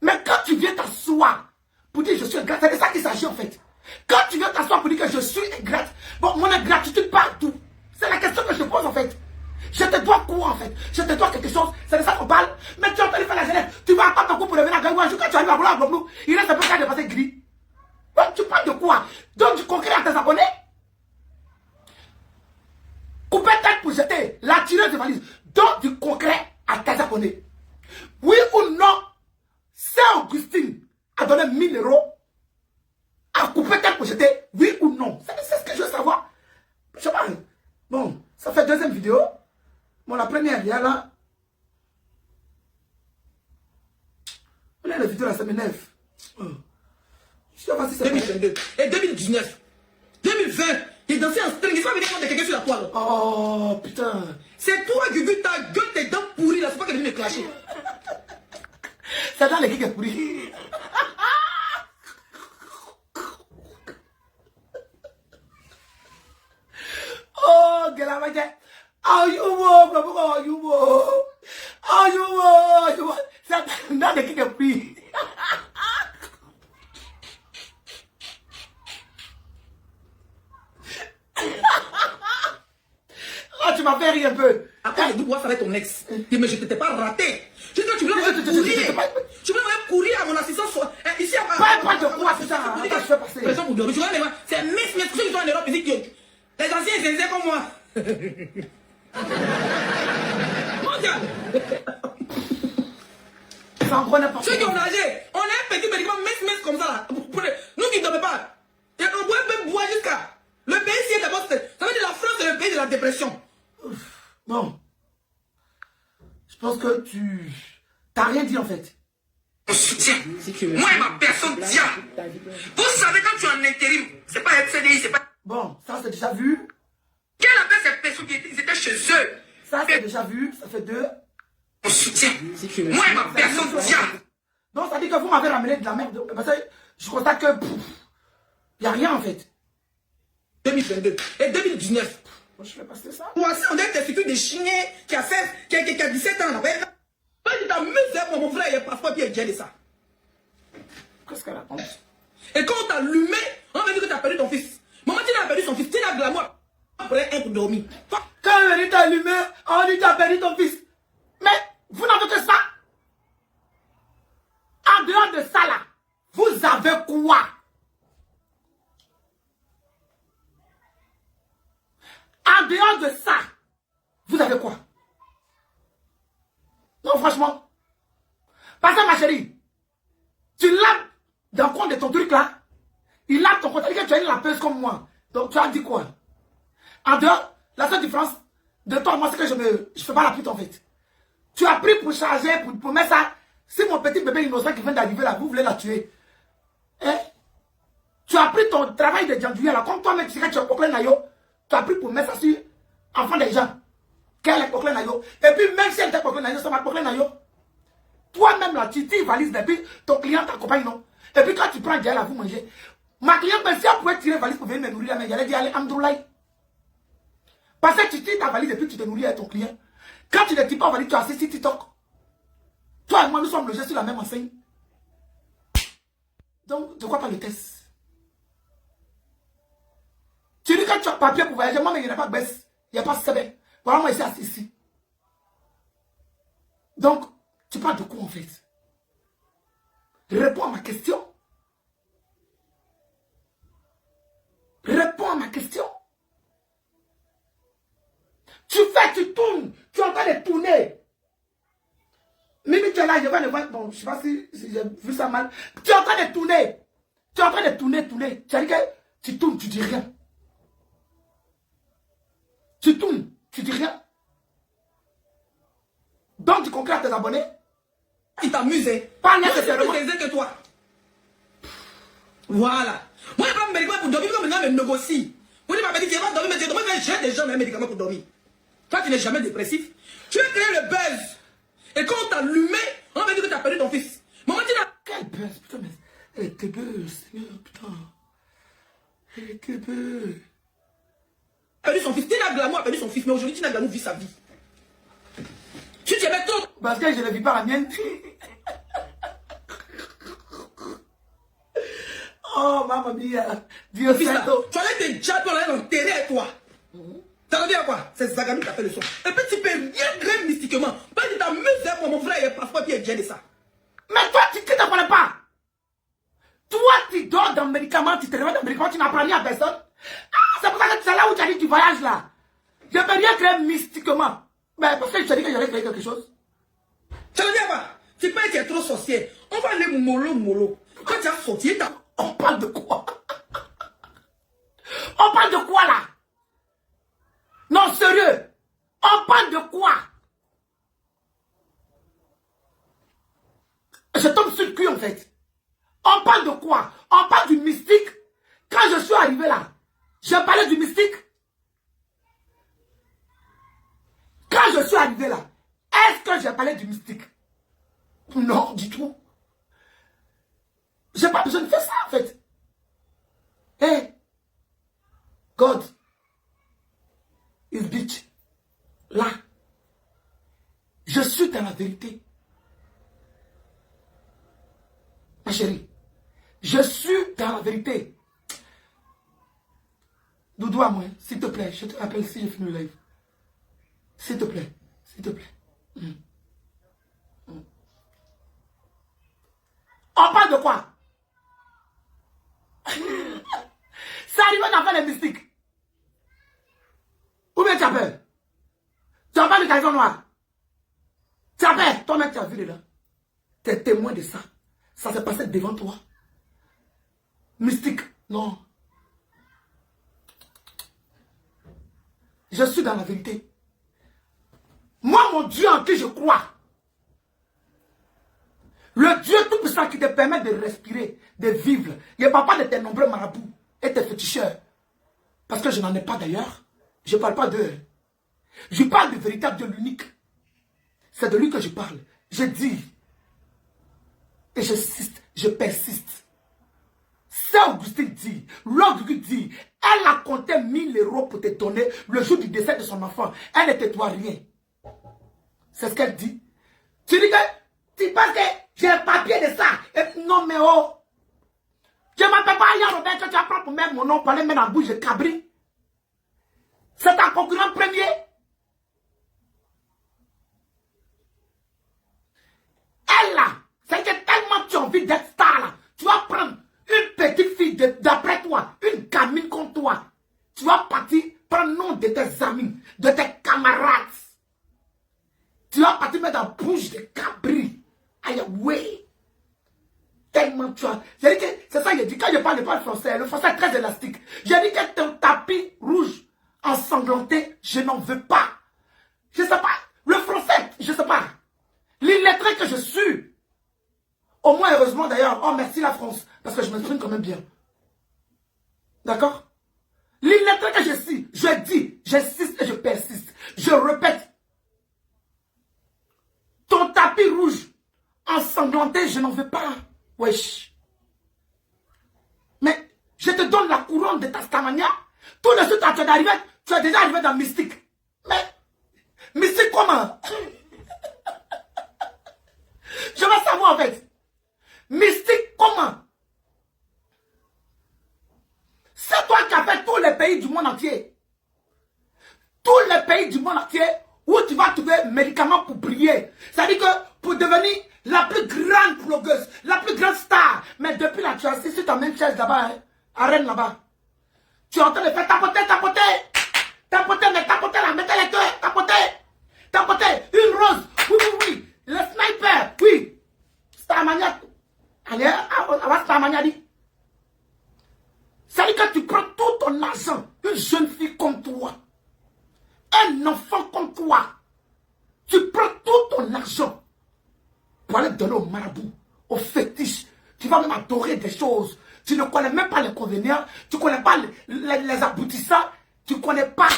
Mais quand tu viens t'asseoir pour dire je suis ingrate, c'est de ça qu'il s'agit en fait. Quand tu viens t'asseoir pour dire que je suis ingrate, bon, mon ingratitude partout. C'est la question que je pose en fait. Je te dois quoi en fait? Je te dois quelque chose, c'est de ça qu'on parle. Mais tu es en train de faire la jeunesse. Tu vas attendre ton coup pour revenir à Gaïou. Un jour, quand tu arrives à vouloir à Globou, il reste un peu qu'à dépasser gris. Donc tu parles de quoi? Donc du concret à tes abonnés? Couper tête pour jeter, la tireuse de valise. Donc du concret à tes abonnés. Oui ou non, Saint-Augustine a donné 1000 € à couper tête pour jeter, oui ou non? C'est ce que je veux savoir. Je sais pas. Bon, ça fait deuxième vidéo. Bon, la première, il y a là. On a la vidéo là, ça m'énerve. Je sais pas si c'est 2022 et 2019, 2020, j'ai dansé en string. Il faut venir prendre quelqu'un sur la toile. Oh putain. C'est toi, Gugu, ta gueule, tes dents pourries là. C'est pas qu'elle vient me clasher. C'est dans les qui est pourri. Oh, Gelamaje. Ayubo, Babuko, Ayubo. Ayubo. C'est dans les qui est pourri. Oh, tu m'as fait rire un peu. Après, je dois faire ton ex. Mais je ne t'étais pas raté. Je dis que tu voulais courir. Tu voulais courir à mon assistance. Ici, à pas de quoi, c'est ça. Attends, je fais passer. Pression pour dormir. C'est Miss, ceux qui sont en Europe, ils disent que les anciens, c'est comme moi. Mon Dieu. Ça en prend n'importe quoi. Ceux qui ont nagé, on a un petit médicament Miss comme ça là. Nous qui ne dormons pas. Et on doit même boire jusqu'à. Le pays, c'est d'abord, ça veut dire la France, c'est le pays de la dépression. Bon. Je pense que tu t'as rien dit en fait. On soutient. Moi et ma personne tient. Vous savez, quand tu es en intérim, c'est pas FCDI, c'est pas. Bon, ça c'est déjà vu. Quelle appelle ces personnes qui étaient chez eux? Ça c'est déjà vu, ça fait 2. On soutient. Moi et ma personne tient. Donc ça dit que vous m'avez ramené de la merde. Parce que je constate que il n'y a rien en fait. 2022 et 2019. Moi, je vais passer ça. Moi aussi, on dirait que t'es des chiens qui a 17 ans. Tu t'amuses, mon frère, il est parfois bien de ça. Qu'est-ce qu'elle raconte? Et quand on t'a allumé, on m'a dit que tu as perdu ton fils. Maman, tu as perdu son fils, tu as de la mort. Après, un pour dormir. Quand on dit t'as allumé, on dit t'as perdu ton fils. Mais vous n'avez que ça. En dehors de ça là, vous avez quoi? En dehors de ça, vous avez quoi? Non, franchement. Parce que ma chérie, tu l'as dans le compte de ton truc là. Il a ton compte. Tu as une lapeuse comme moi. Donc tu as dit quoi? En dehors, la seule différence de toi, moi, c'est que je fais pas la pute en fait. Tu as pris pour charger, pour mettre ça. Si mon petit bébé innocent qui vient d'arriver là, vous voulez la tuer. Hein? Tu as pris ton travail de Djandouya là, comme toi-même, tu sais que tu as Poklen Nayo. Tu as pris pour mettre ça sur enfant des gens. Quel est Poklen Nayo? Et puis même si elle était Poklen Nayo, ça m'a Poklen Nayo. Toi-même là, tu tires valise depuis ton client t'accompagne, non? Et puis quand tu prends Dial là, vous mangez. Ma cliente, même si elle pouvait tirer valise pour venir me nourrir, mais j'allais dire, allez, Amdoulaye. Parce que tu tires ta valise et puis tu te nourris avec ton client. Quand tu ne tires pas valise, tu as assis sur TikTok. Toi et moi, nous sommes logés sur la même enseigne. Donc, de quoi pas le test? Tu dis que tu as papier pour voyager, moi, mais il n'y a pas de baisse. Il n'y a pas de CB. Voilà, moi, ici, assis ici. Donc, tu parles de quoi en fait? Réponds à ma question. Réponds à ma question. Tu fais, tu tournes. Tu es en train de tourner. Mimi, tu es là, je vais le voir. Bon, je ne sais pas si j'ai vu ça mal. Tu es en train de tourner. Tu es en train de tourner. Tu as dit que tu tournes, tu dis rien. Tu tournes, tu dis rien. Donc, tu concrètes tes abonnés. Il t'amuse. Pas Moi, nécessairement. c'est plus que toi. Voilà. Moi, je ne vais pas me médicament pour dormir comme maintenant, je négocie. Vous dites, ma petite, tu vas dormir, mais tu devrais faire des gens, un médicament pour dormir. Toi, tu n'es jamais dépressif. Tu as créé le buzz. Et quand on t'a allumé, on va dire que tu as perdu ton fils. Maman, tu n'as... Quel buzz, putain, mais elle était belle, Seigneur, putain. Elle était belle. perdu son fils. Tina Glamour a perdu son fils, mais aujourd'hui, Tina Glamour vit sa vie. Si tu aimais tout... Parce que je ne vis pas la mienne. Oh, maman mia. Dieu santo. Tu allais te déjà, tu allais l'enterrer avec toi. Ça veut dire quoi? C'est Zagami qui a fait le son. Et puis tu peux rien créer mystiquement. Parce que tu t'amuses pour mon frère et parfois tu es bien de ça. Mais toi, tu ne te connais pas. Toi, tu dors dans le médicament, tu te réveilles dans le médicament, tu n'apprends rien à personne. Ah, c'est pour ça que c'est là où tu as dit que tu voyages là. Je ne peux rien créer mystiquement. Mais parce que je t'ai dit que j'allais créer quelque chose. Ça veut dire quoi? Tu peux être trop sorcier. On va aller mollo. Quand tu as sorti, on parle de quoi? On parle de quoi là? Non, sérieux. On parle de quoi? Je tombe sur le cul en fait. On parle de quoi? On parle du mystique. Quand je suis arrivé là, je parlais du mystique. Quand je suis arrivé là, est-ce que j'ai parlé du mystique? Non, du tout. J'ai pas besoin de faire ça en fait. Hey, God is bitch. Là, je suis dans la vérité. Ma chérie, je suis dans la vérité. Doudou à moi, s'il te plaît, je te rappelle si j'ai fini le live. S'il te plaît, s'il te plaît. On parle de quoi? Ça arrive dans faire les mystiques. Ou bien tu as peur? Tu as peur du caleçon noir? Tu as peur? Toi-même tu as vu dedans. Tu es témoin de ça. Ça s'est passé devant toi. Mystique, non. Je suis dans la vérité. Moi, mon Dieu en qui je crois, le Dieu tout-puissant qui te permet de respirer, de vivre, il ne parle pas de tes nombreux marabouts et tes féticheurs. Parce que je n'en ai pas d'ailleurs. Je ne parle pas d'eux. Je parle du véritable Dieu, l'unique. C'est de lui que je parle. Je dis. Et je persiste. Saint Augustin dit, l'Auguste dit, elle a compté 1000 € pour te donner le jour du décès de son enfant. Elle ne te doit rien. C'est ce qu'elle dit. Tu dis que, tu penses que j'ai un papier de ça. Et non mais oh. Je ne m'appelle pas Yann Robert que tu apprends pour mettre mon nom, pour aller mettre dans la bouche de cabri. C'est un concurrent premier. Elle là, c'est que tellement tu as envie d'être star là, tu vas prendre une petite fille d'après toi, une gamine comme toi. Tu vas partir prendre le nom de tes amis, de tes camarades. Tu vas partir mettre dans la bouche de cabri. Aïe, oui. Tellement tu as. J'ai dit que, c'est ça que j'ai dit, quand je parle pas le français est très élastique. J'ai dit que ton tapis rouge ensanglanté, je n'en veux pas. Je sais pas. Le français, je sais pas. L'illettré que je suis. Au moins, heureusement d'ailleurs. Oh, merci la France. Parce que je m'exprime quand même bien. D'accord? L'illettré que je suis, je dis, j'insiste et je persiste. Je répète. Ton tapis rouge ensanglanté, je n'en veux pas. Wesh. Mais je te donne la couronne de ta Stamania. Tout de suite, tu es déjà arrivé dans Mystique. Mais, Mystique comment? Je veux savoir en fait. Mystique comment? C'est toi qui as fait tous les pays du monde entier. Tous les pays du monde entier où tu vas trouver médicaments pour briller. C'est-à-dire que pour devenir la plus grande blogueuse, la plus grande star. Mais depuis là, tu as assis sur ta même chaise là-bas, hein, à Rennes là-bas. Tu es en train de faire tapoter. Tapoter, mais tapoter là, mettez les cœurs, tapoter. Une rose, oui. Le sniper, oui. Starmania. Allez, Starmania dit. C'est-à-dire que tu prends tout ton argent, une jeune fille comme toi, un enfant comme toi, tu prends tout ton argent pour aller donner au marabout, au fétiche. Tu vas même adorer des choses. Tu ne connais même pas les inconvénients. Tu ne connais pas les aboutissants. Tu ne connais pas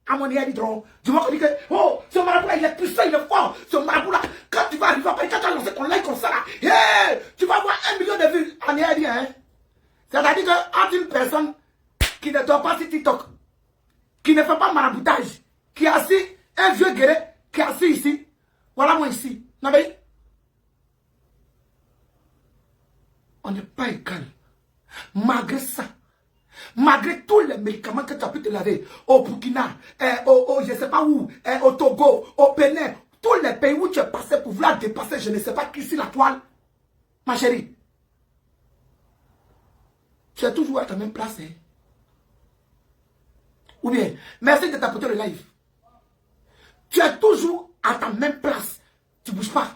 Amonia Hydro. Du moment qu'on dit que, oh, ce marabout-là, il est puissant, il est fort. Ce marabout-là, quand tu vas arriver après, quand tu as lancé ton like comme ça, là, yeah, tu vas avoir 1 million de vues en Nigeria. Hein? C'est-à-dire qu'entre une personne qui ne dort pas sur TikTok, qui ne fait pas maraboutage, qui est assis, un vieux guerrier, qui est assis ici, voilà moi ici. Non, mais on n'est pas égal. Malgré ça, malgré tous les médicaments que tu as pu te laver, au Burkina, je ne sais pas où, au Togo, au Bénin, tous les pays où tu es passé pour vouloir dépasser, je ne sais pas qui, sur la toile, ma chérie, tu es toujours à ta même place. Hein? Ou bien, merci de tapoter le live. Tu es toujours à ta même place. Tu ne bouges pas.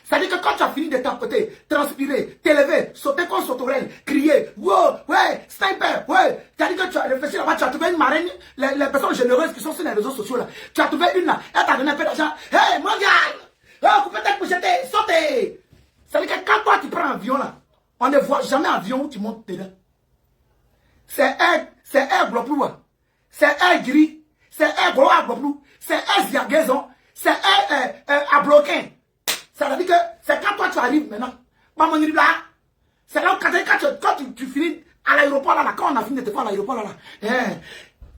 C'est-à-dire que quand tu as fini de tapoter, transpirer, t'élever, sauter comme sauterelle, crier, wow, ouais, sniper, ouais. C'est-à-dire que tu as réfléchi là-bas, tu as trouvé une marraine, les personnes généreuses qui sont sur les réseaux sociaux là. Tu as trouvé une là, elle t'a donné un peu d'argent. Hey, mondial! Oh, coupez tête pour jeter, sautez! C'est-à-dire que quand toi tu prends un avion là, on ne voit jamais un avion où tu montes dedans. C'est un globou, c'est un gris, c'est un gros globou, c'est un ziagaison, c'est un abloquin. Ça veut dire que c'est quand toi tu arrives maintenant. C'est là quand tu finis à l'aéroport là, quand on a fini de te faire à l'aéroport là,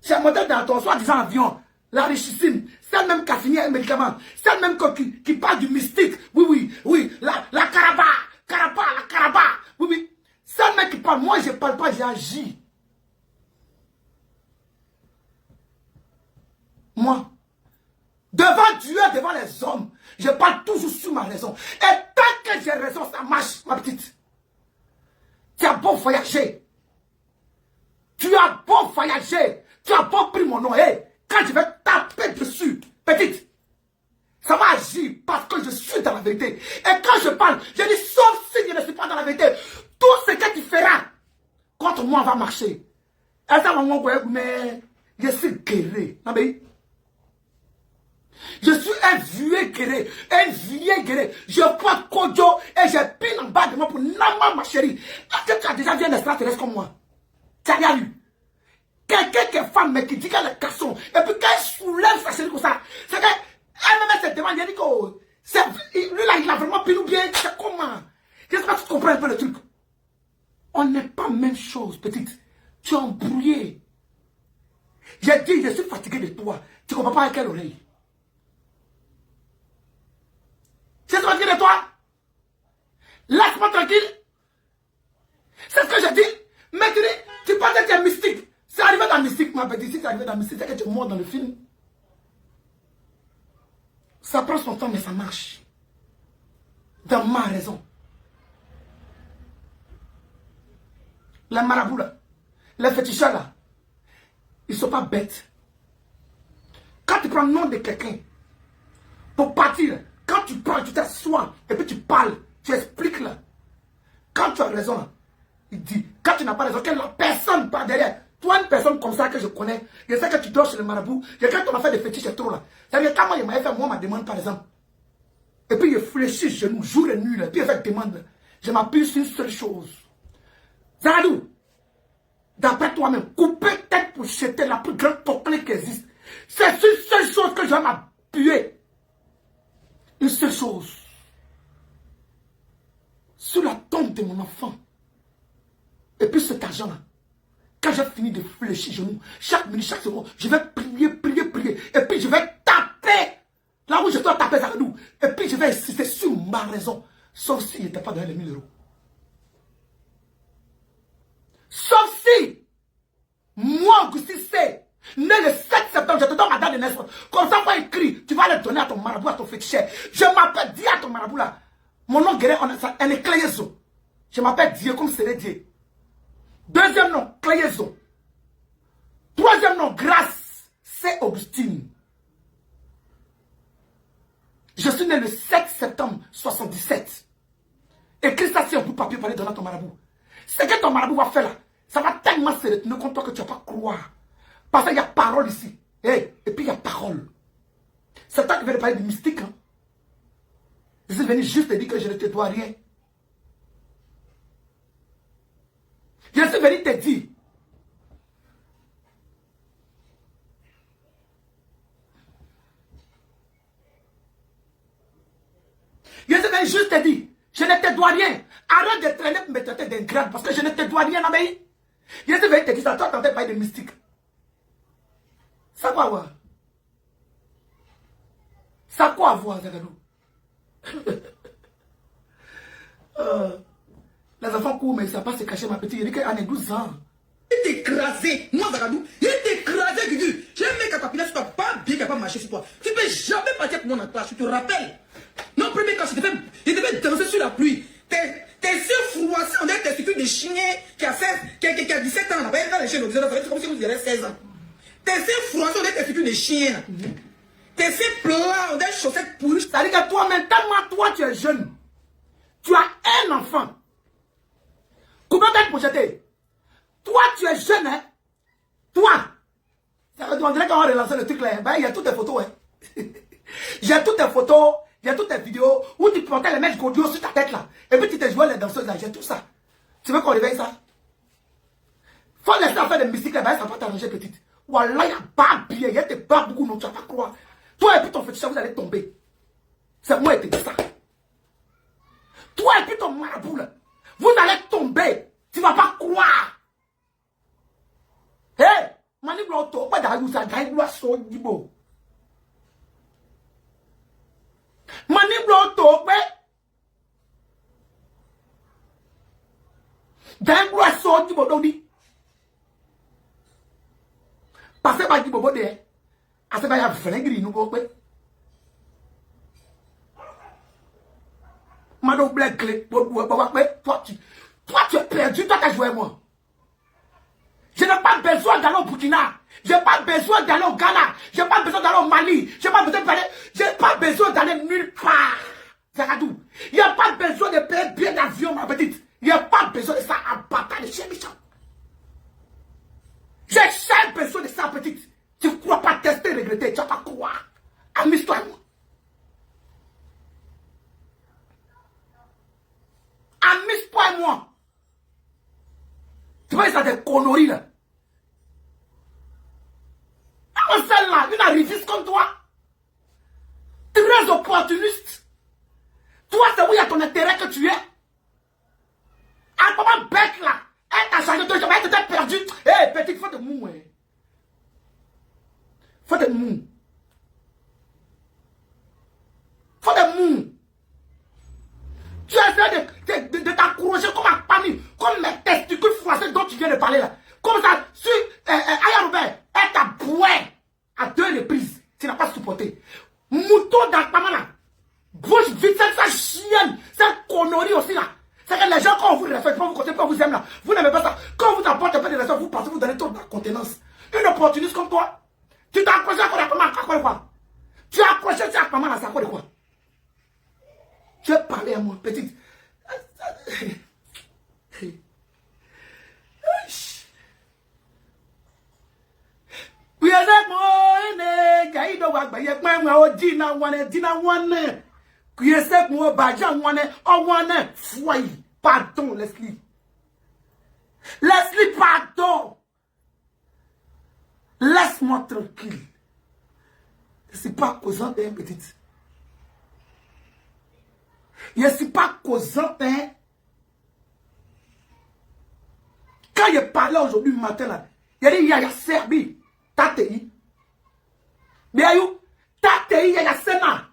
c'est un modèle dans ton soi-disant avion, la richissime, celle même qui a fini un médicament, celle même qui parle du mystique, oui, la caraba, oui, celle même qui parle, moi je parle pas, j'agis. Moi, devant Dieu, devant les hommes, je parle toujours sur ma raison. Et tant que j'ai raison, ça marche, ma petite. Tu as beau voyager. Tu as beau voyager. Tu as beau pris mon nom. Hey, quand je vais taper dessus, petite, ça va agir parce que je suis dans la vérité. Et quand je parle, je dis, sauf si je ne suis pas dans la vérité, tout ce que tu feras contre moi va marcher. Et ça va m'envoyer, mais je suis guéri. Non, mais je suis un vieux guerrier, Je prends Kojo et je pine en bas de moi pour Nama, ma chérie. Est-ce que tu as déjà vu un extraterrestre comme moi? Tu as déjà vu? Quelqu'un qui est femme mais qui dit qu'elle est garçon. Et puis quand elle soulève sa chérie comme ça, c'est qu'elle-même se demande, elle dit que lui là, il a vraiment pile ou bien. C'est comment? J'espère que tu comprends un peu le truc. On n'est pas même chose, petite. Tu es embrouillé. J'ai dit, je suis fatigué de toi. Tu ne comprends pas à quelle oreille? C'est tranquille de toi. Laisse-moi tranquille. C'est ce que j'ai dit. Maintenant, tu penses que tu es mystique. C'est arrivé dans le mystique, ma petite. Si c'est arrivé dans le mystique, c'est que tu es mort dans le film. Ça prend son temps, mais ça marche. Dans ma raison. Les marabouts là, les féticheurs là, ils ne sont pas bêtes. Quand tu prends le nom de quelqu'un pour partir, quand tu prends, tu t'assois et puis tu parles, tu expliques là. Quand tu as raison là, il dit, quand tu n'as pas raison, que la personne par derrière, toi une personne comme ça que je connais, je sais que tu dors chez le marabout, quelqu'un qui m'a fait des fétiches et trop là. C'est-à-dire quand moi il m'avait fait moi ma demande par exemple, et puis il fléchit chez nous, jour et nuit là, puis il fait demande là. Je m'appuie sur une seule chose. Zaradou, d'après toi-même, couper tête pour jeter la plus grande toclée qui existe. C'est une seule chose que je vais m'appuyer. Une seule chose. Sur la tombe de mon enfant. Et puis cet argent-là, quand j'ai fini de fléchir genoux, chaque minute, chaque seconde, je vais prier. Et puis je vais taper. Là où je dois taper Zaradou. Et puis je vais insister sur ma raison. Sauf s'il n'était pas dans les 1000 euros. Sauf si, moi, Augustin, c'est né le 7 septembre, je te donne ma date de naissance. Comme ça, va écrire, tu vas le donner à ton marabout, à ton féticheur. Je m'appelle, dis à ton marabout là. Mon nom guéri, elle est Cléyezo. Je m'appelle Dieu comme c'est Dieu. Deuxième nom, Cléyezo. Troisième nom, Grâce, c'est Augustine. Je suis né le 7 septembre 77. Écris ça sur un bout de papier pour aller donner à ton marabout. Ce que ton marabout va faire là, ça va tellement se retenir contre toi que tu ne vas pas croire. Parce qu'il y a parole ici. Hey, et puis il y a parole. C'est toi qui viens de parler de mystique. Hein? Je suis venu juste te dire que je ne te dois rien. Je suis venu te dire. Je suis venu juste te dire. Je ne te dois rien. Arrête de traîner pour me traiter d'ingrate parce que je ne te dois rien, Nabaï. Je suis venu te dire ça. Toi, tu entends parler de mystique. Ça quoi voir? Ça quoi voir, Zagadou? Les enfants courent, mais ils ne savent pas se cacher, ma petite. Il dit qu'elle a 12 ans. Il t'est écrasé. Moi, Zagadou, il t'est écrasé, Gugu. J'ai un mec à Papina, tu ne pas bien capable de marcher sur toi. Tu ne peux jamais partir avec moi en classe, tu te rappelles. Non, premier cas, il devait danser sur la pluie. Tes yeux froissés, on dirait que t'es de chien qui a 17 ans. On appelle dans les chiens, c'est comme si vous aviez 16 ans. Tes yeux froissés, on dirait que t'es de chien. Tes yeux plats, on dirait chaussettes pourries. Ça veut dire que toi, maintenant, toi, tu es jeune. Tu as un enfant. Comment t'as projeté? Toi, tu es jeune, hein? Toi. Ça veut dire qu'on dirait qu'on va relancer le truc là. Ben, il y a toutes tes photos, hein? J'ai toutes tes photos, j'ai toutes tes vidéos où tu portais les mecs Godio sur ta tête là. Et puis tu te jouais les danseuses là. J'ai tout ça. Tu veux qu'on réveille ça? Faut laisser faire des mystiques là. Ben, ça va pas t'arranger, petite. Wallah, il y a pas bien. Il y a des pas beaucoup, non, tu vas pas croire. Toi et puis ton féticheur, vous allez tomber. C'est moi qui te dis ça. Toi et puis ton marabout là, vous allez tomber. Tu vas pas croire. Hé, mani bloto, pas d'ailleurs ça, d'ailleurs so dibo. Mani bloto, ouais. D'ailleurs so dibo dodi. Passez par dibo bode. Assez pas y a frengri nous go ouais. Mado black clé, toi tu es perdu, toi tu as joué moi. Je n'ai pas besoin d'aller au Burkina. Je n'ai pas besoin d'aller au Ghana. Je n'ai pas besoin d'aller au Mali. Je n'ai pas besoin d'aller nulle part. Zagadou. Il n'y a pas besoin de payer bien d'avion, ma petite. Il n'y a pas besoin de ça à bataille chez Michel. J'ai jamais besoin de ça, petite. Tu ne crois pas tester, regretter. Tu ne vas pas croire. Amuse-toi et moi. Amuse-toi et moi. Tu vois ça des conneries là. Alors celle-là, une arriviste comme toi, très opportuniste. Toi, c'est où il y a ton intérêt que tu es. Ah, comment bête là. Elle t'a changé de chemin, elle t'a perdu. Hé, petite, faut de mou. Hein. Faut de mou. Faut de mou. Tu essaies de t'accrocher comme un panier, comme mes testicules froissés dont tu viens de parler là. Comme ça, sur Aya Robert, elle t'a boué à 2 reprises. Tu n'as pas supporté. Mouton dans ta main là. Bouche vite, cette chienne, cette connerie aussi là. C'est que les gens, quand on vous respecte, quand vous comptez pas, vous aimez là, vous n'aimez pas ça. Quand vous apportez pas de raison, vous pensez vous donner toute la contenance. Une opportuniste comme toi, tu t'as accroché à quoi de quoi? Tu as accroché à quoi là, c'est à quoi de quoi? Je vais parler à moi, petite. Oui, avec moi, Gaïdo Wagbaye, moi, Dina Wane. Qui est moi, Bajan Wane, Wane, Foy. Pardon, Leslie. Leslie, pardon. Laisse-moi tranquille. Je ne suis pas causant d'un petite. Je ne suis pas causant, hein. Quand il parlait aujourd'hui matin, là, il a dit, il y a Serbi, Tatei. Mais you, Tatei, il y a Sena.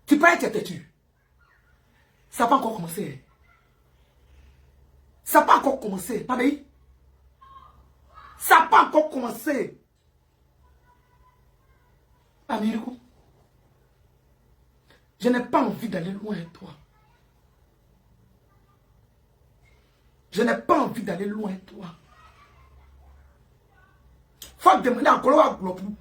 Tu peux être têtu. Ça n'a pas encore commencé. Ça n'a pas encore commencé, pas bien. Ça n'a pas encore commencé. Américo. Je n'ai pas envie d'aller loin de toi. Je n'ai pas envie d'aller loin de toi. Faut demander encore à Globou.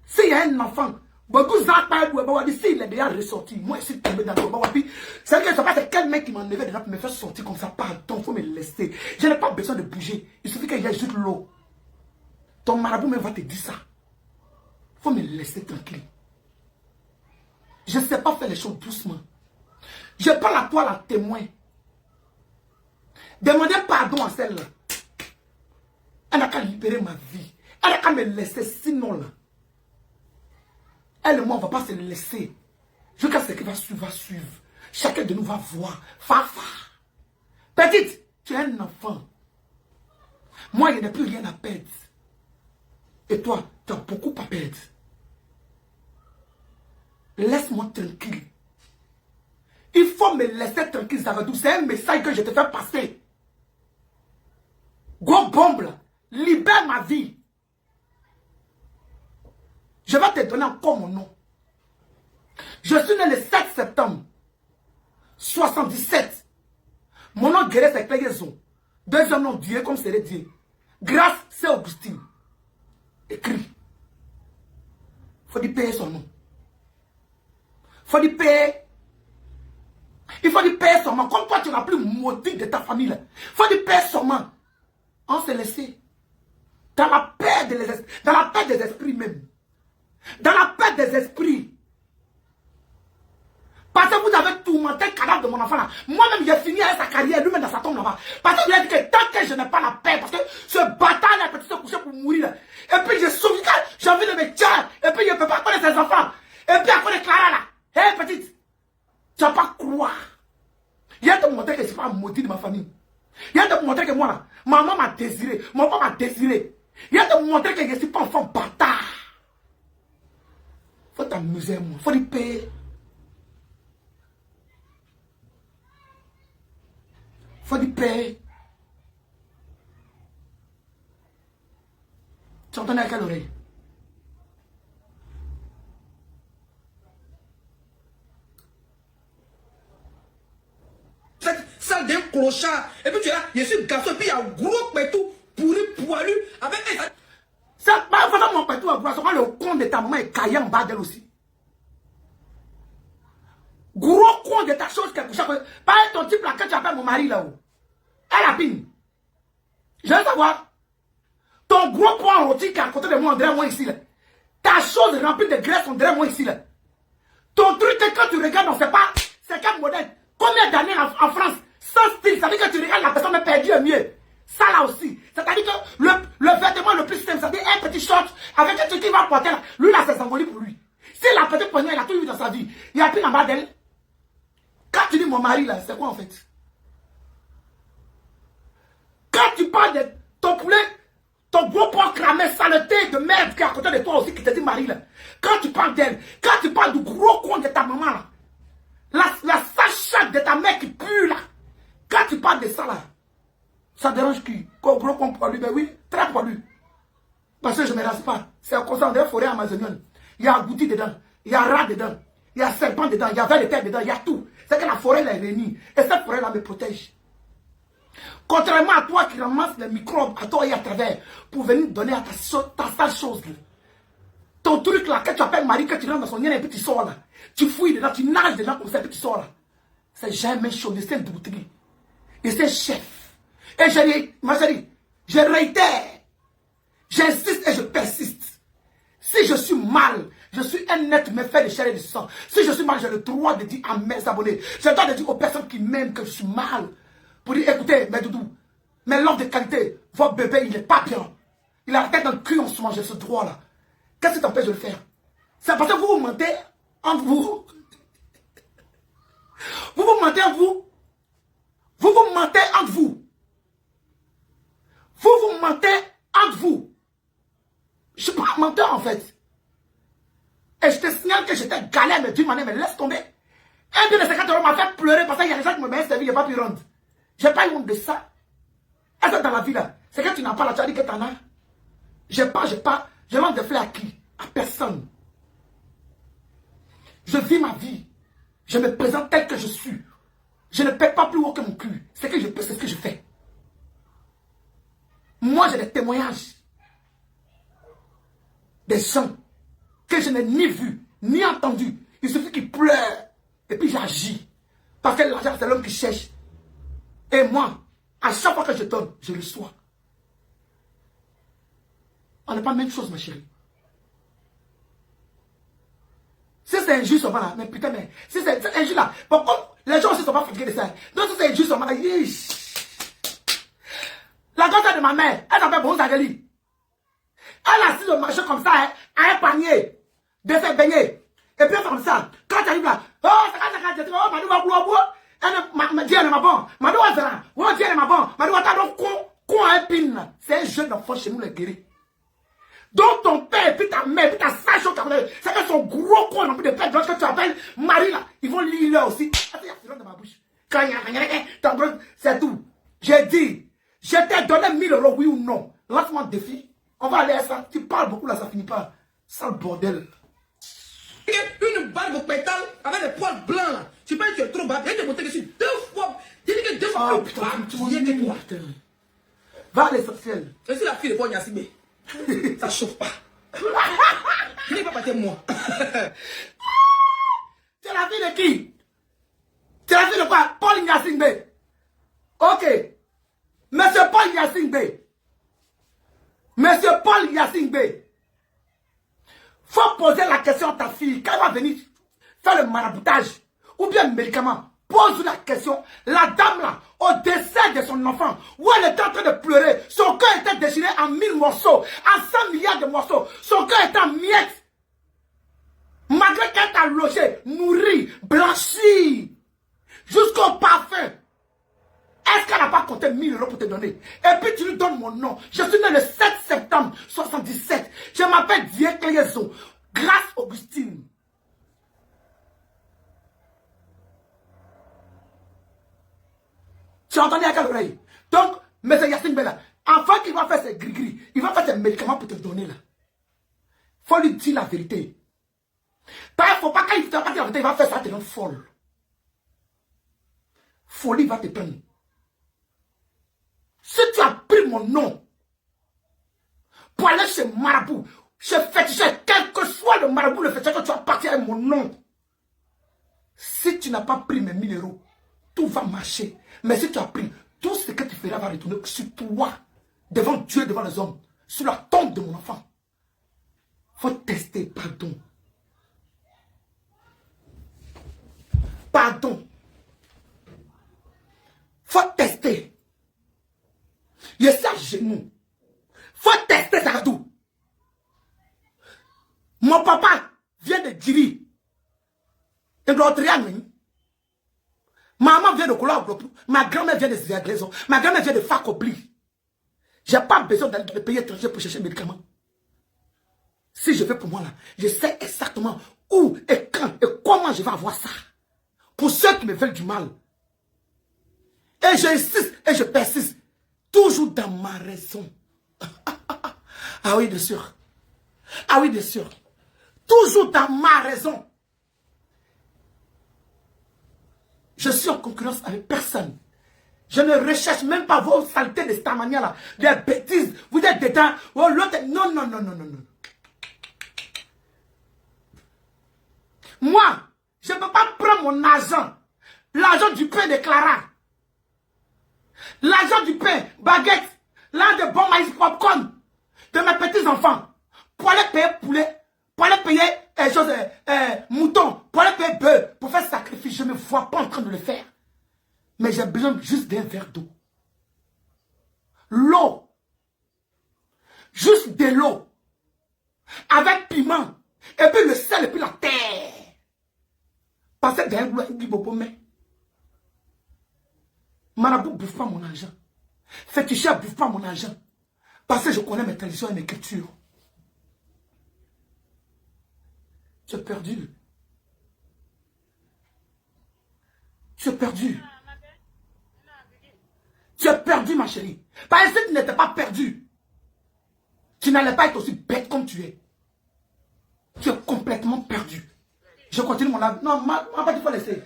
S'il y a un enfant, s'il est déjà ressorti, moi je suis tombé dans le bawapi. C'est que je ne sais pas quel mec qui m'a enlevé déjà pour me faire sortir comme ça. Pardon, il faut me laisser. Je n'ai pas besoin de bouger. Il suffit qu'il y ait juste l'eau. Ton marabout même va te dire ça. Il faut me laisser tranquille. Je ne sais pas faire les choses doucement. Je parle à toi, la témoin. Demandez pardon à celle-là. Elle n'a qu'à libérer ma vie. Elle n'a qu'à me laisser, sinon là. Elle et moi, on ne va pas se laisser. Jusqu'à ce qui va suivre, va suivre. Chacun de nous va voir. Fafa. Petite, tu es un enfant. Moi, il n'y a plus rien à perdre. Et toi, tu as beaucoup à perdre. Laisse-moi tranquille. Il faut me laisser tranquille, Zavadou. C'est un message que je te fais passer. Go bombe là. Libère ma vie. Je vais te donner encore mon nom. Je suis né le 7 septembre 77. Mon nom guérit c'est Clégaison. Deuxième nom Dieu comme c'est le Dieu. Grâce c'est Augustine. Écrit. Il faut dire payer son nom. Il faut dire payer. Il faut dire payer son nom. Comme toi tu n'as plus motif de ta famille. Il faut dire payer son nom. On s'est laissé. Dans la paix des esprits même. Dans la paix des esprits. Parce que vous avez tourmenté le cadavre de mon enfant là. Moi-même, j'ai fini avec sa carrière, lui-même dans sa tombe là-bas. Parce que je lui ai dit que tant que je n'ai pas la paix, parce que ce bâtard là, petit se coucher pour mourir là. Et puis j'ai souffert, j'ai envie de me tirer. Et puis il ne peut pas connaître ses enfants. Et puis à cause de Clara là. Hé petite, tu vas pas croire. Il y a de montrer que je ne suis pas maudit de ma famille. Il y a de montrer que moi là, maman m'a désiré, mon papa m'a désiré. Il y a de montrer que je ne suis pas enfant bâtard. Faut t'amuser moi, faut lui payer. Faut lui payer. Tu entends à quelle oreille? Cette salle d'un clochard. Et puis tu es là, je suis garçon, et puis il y a un gros pétou pourri, poilu, avec un... Ça, pas mon pétou à gros, ça le con de ta maman est caillé en bas d'elle aussi. Gros con de ta chose quelque chose. Pas ton type là, quand tu appelles mon mari là-haut. Elle a pine. Je veux savoir. Ton gros poing rôti qui est à côté de moi, on dirait moi ici là. Ta chose remplie de graisse, on dirait moi ici là. Ton truc, quand tu regardes, on ne sait pas. C'est quel modèle. Combien d'années en France? Sans style, ça veut dire que tu regardes la personne mais perdue au mieux. Ça là aussi. C'est-à-dire que le vêtement le plus simple, c'est-à-dire un petit short avec un truc qui va porter là. Lui là, c'est symbolique pour lui. Si la petite poignée, il a tout eu dans sa vie. Il a pris en bas d'elle. Quand tu dis mon mari là, c'est quoi en fait? Quand tu parles de ton poulet, ton gros porc cramé, saleté de merde qui est à côté de toi aussi, qui te dit mari là. Quand tu parles d'elle, quand tu parles du gros con de ta maman là, la sachette de ta mère qui pue là, quand tu parles de ça là, ça dérange qui? Gros con poilu, ben oui, très poilu. Parce que je ne me rase pas. C'est un constant de forêt amazonienne. Il y a agouti dedans, il y a rat dedans, il y a serpent dedans, il y a ver de terre dedans, il y a tout. C'est que la forêt là est réunie. Et cette forêt là me protège. Contrairement à toi qui ramasses les microbes à toi et à travers pour venir donner à ta sale chose. Ton truc là, quand tu appelles Marie, quand tu rentres dans son lien et puis tu sors là, tu fouilles dedans, tu nages dedans comme ça et puis tu sors là. C'est jamais chaud, c'est une bouteille. Et c'est chef. Et ma chérie, je réitère, j'insiste et je persiste. Si je suis mal, je suis un net méfait de chair et de sang. Si je suis mal, j'ai le droit de dire à mes abonnés, j'ai le droit de dire aux personnes qui m'aiment que je suis mal. Pour dire, écoutez, mes doudous, mais l'homme de qualité, votre bébé, il n'est pas bien. Il a la tête dans le cul en ce moment, j'ai ce droit-là. Qu'est-ce qui t'empêche de le faire? C'est parce que vous vous mentez entre vous. Vous vous mentez entre vous. Vous vous mentez entre vous. Vous vous mentez entre vous. Je ne suis pas un menteur en fait. Et je te signale que j'étais galère, mais d'une manière, mais laisse tomber. Un de 50 € m'a fait pleurer parce qu'il y a des gens qui me mettent servi, je n'ai pas pu rendre. Je n'ai pas eu honte de ça. Est-ce que dans la vie là, c'est que tu n'as pas la, tu as dit que tu en as. Je lance des fleurs à qui? À personne. Je vis ma vie. Je me présente tel que je suis. Je ne paie pas plus haut que mon cul. C'est que je peux, c'est ce que je fais. Moi, j'ai des témoignages. Des gens que je n'ai ni vu, ni entendu. Il suffit qu'ils pleurent. Et puis j'agis. Parce que l'argent, c'est l'homme qui cherche. Et moi, à chaque fois que je donne, je reçois. On n'est pas la même chose, ma chérie. Si c'est injuste, on va là. Mais putain, mais si c'est injuste là. Pourquoi les gens aussi ne sont pas fatigués de ça? Donc si c'est injuste, on va là. La grande de ma mère, elle s'appelle Bonzageli. Elle assise au marché comme ça, hein, à un panier de ses beignets. Et puis comme ça, quand tu arrives là, oh, oh, Madou va boire, elle dit elle est ma bonne, Madou va faire, oh, dit elle est ma bonne, Madou va t'attendre con un pin. C'est un jeune enfant chez nous, les guéris. Donc ton père, et puis ta mère, et puis ta sage, c'est que son gros con, non plus de père, que tu appelles Marie là, ils vont lire là aussi. Il y a filon dans ma bouche. Quand il y a, c'est tout. J'ai dit, je t'ai donné 1000 €, oui ou non. Lance-moi un défi. On va aller à ça. Tu parles beaucoup là, ça finit pas. Sale bordel. Une barbe pétale avec des poils blancs là. Tu penses que tu es trop bas. Viens te montrer que je suis 2 fois. J'ai dit que 2 fois. Oh putain, tu m'en dis, putain. Va à l'essentiel. Je suis la fille de Paul Nyassimé. Ça chauffe pas. Tu n'es pas parti de moi. Tu es la fille de qui? Tu es la fille de quoi? Paul Nyassimé. Ok. Monsieur Paul Nyassimé. Monsieur Paul Nyassimé. Faut poser la question à ta fille. Quand elle va venir faire le maraboutage ou bien le médicament, pose la question. La dame là, au décès de son enfant, où elle était en train de pleurer, son cœur était déchiré en 1000 morceaux, en 100 milliards de morceaux. Son cœur était en miettes. Malgré qu'elle t'a logé, nourri, blanchi, jusqu'au parfum. Est-ce qu'elle n'a pas compté 1000 € pour te donner? Et puis tu lui donnes mon nom. Je suis né le 7 septembre 77. Je m'appelle Dieu Clézo. Grâce Augustine. Tu as entendu à quelle oreille? Donc, M. Yassine Bella, enfin qu'il va faire ses gris-gris, il va faire ses médicaments pour te donner là. Il faut lui dire la vérité. Il ne faut pas qu'il te dise la vérité, il va faire ça, te rendre folle. Folie va te prendre. Si tu as pris mon nom pour aller chez Marabout, chez féticheur, quel que soit le Marabout, le féticheur que tu as parti avec mon nom, si tu n'as pas pris mes 1000 €, tout va marcher. Mais si tu as pris, tout ce que tu feras va retourner sur toi, devant Dieu, devant les hommes, sur la tombe de mon enfant. Il faut tester, pardon. Pardon. Il faut tester. Il suis à genoux. Faut tester ça tout. Mon papa vient de Djiri. Et de l'autre maman vient de Kola. Ma grand-mère vient de Zéaglaison. Ma grand-mère vient de Fakobli. Je n'ai pas besoin d'aller dans le pays étranger pour chercher des médicaments. Si je fais pour moi là, je sais exactement où et quand et comment je vais avoir ça. Pour ceux qui me veulent du mal. Et j'insiste et je persiste. Toujours dans ma raison. Ah oui, bien sûr. Ah oui, bien sûr. Toujours dans ma raison. Je suis en concurrence avec personne. Je ne recherche même pas vos saletés de cette manière-là. Des bêtises. Vous êtes dedans. Oh, l'autre. Non, non, non, non, non, non. Moi, je ne peux pas prendre mon argent. L'argent du pain de Clara. L'argent du pain, baguette, l'argent de bon maïs popcorn de mes petits-enfants pour aller payer poulet, pour aller payer mouton, pour aller payer bœuf, pour faire sacrifice. Je ne me vois pas en train de le faire. Mais j'ai besoin juste d'un verre d'eau. L'eau. Juste de l'eau. Avec piment. Et puis le sel et puis la terre. Parce que derrière vous, il y Marabout ne bouffe pas mon argent. Féticheur ne bouffe pas mon argent. Parce que je connais mes traditions et mes cultures. Tu es perdu. Tu es perdu. Tu es perdu, ma chérie. Parce que tu n'étais pas perdu. Tu n'allais pas être aussi bête comme tu es. Tu es complètement perdu. Je continue mon avis. Non, ma part, il faut laisser.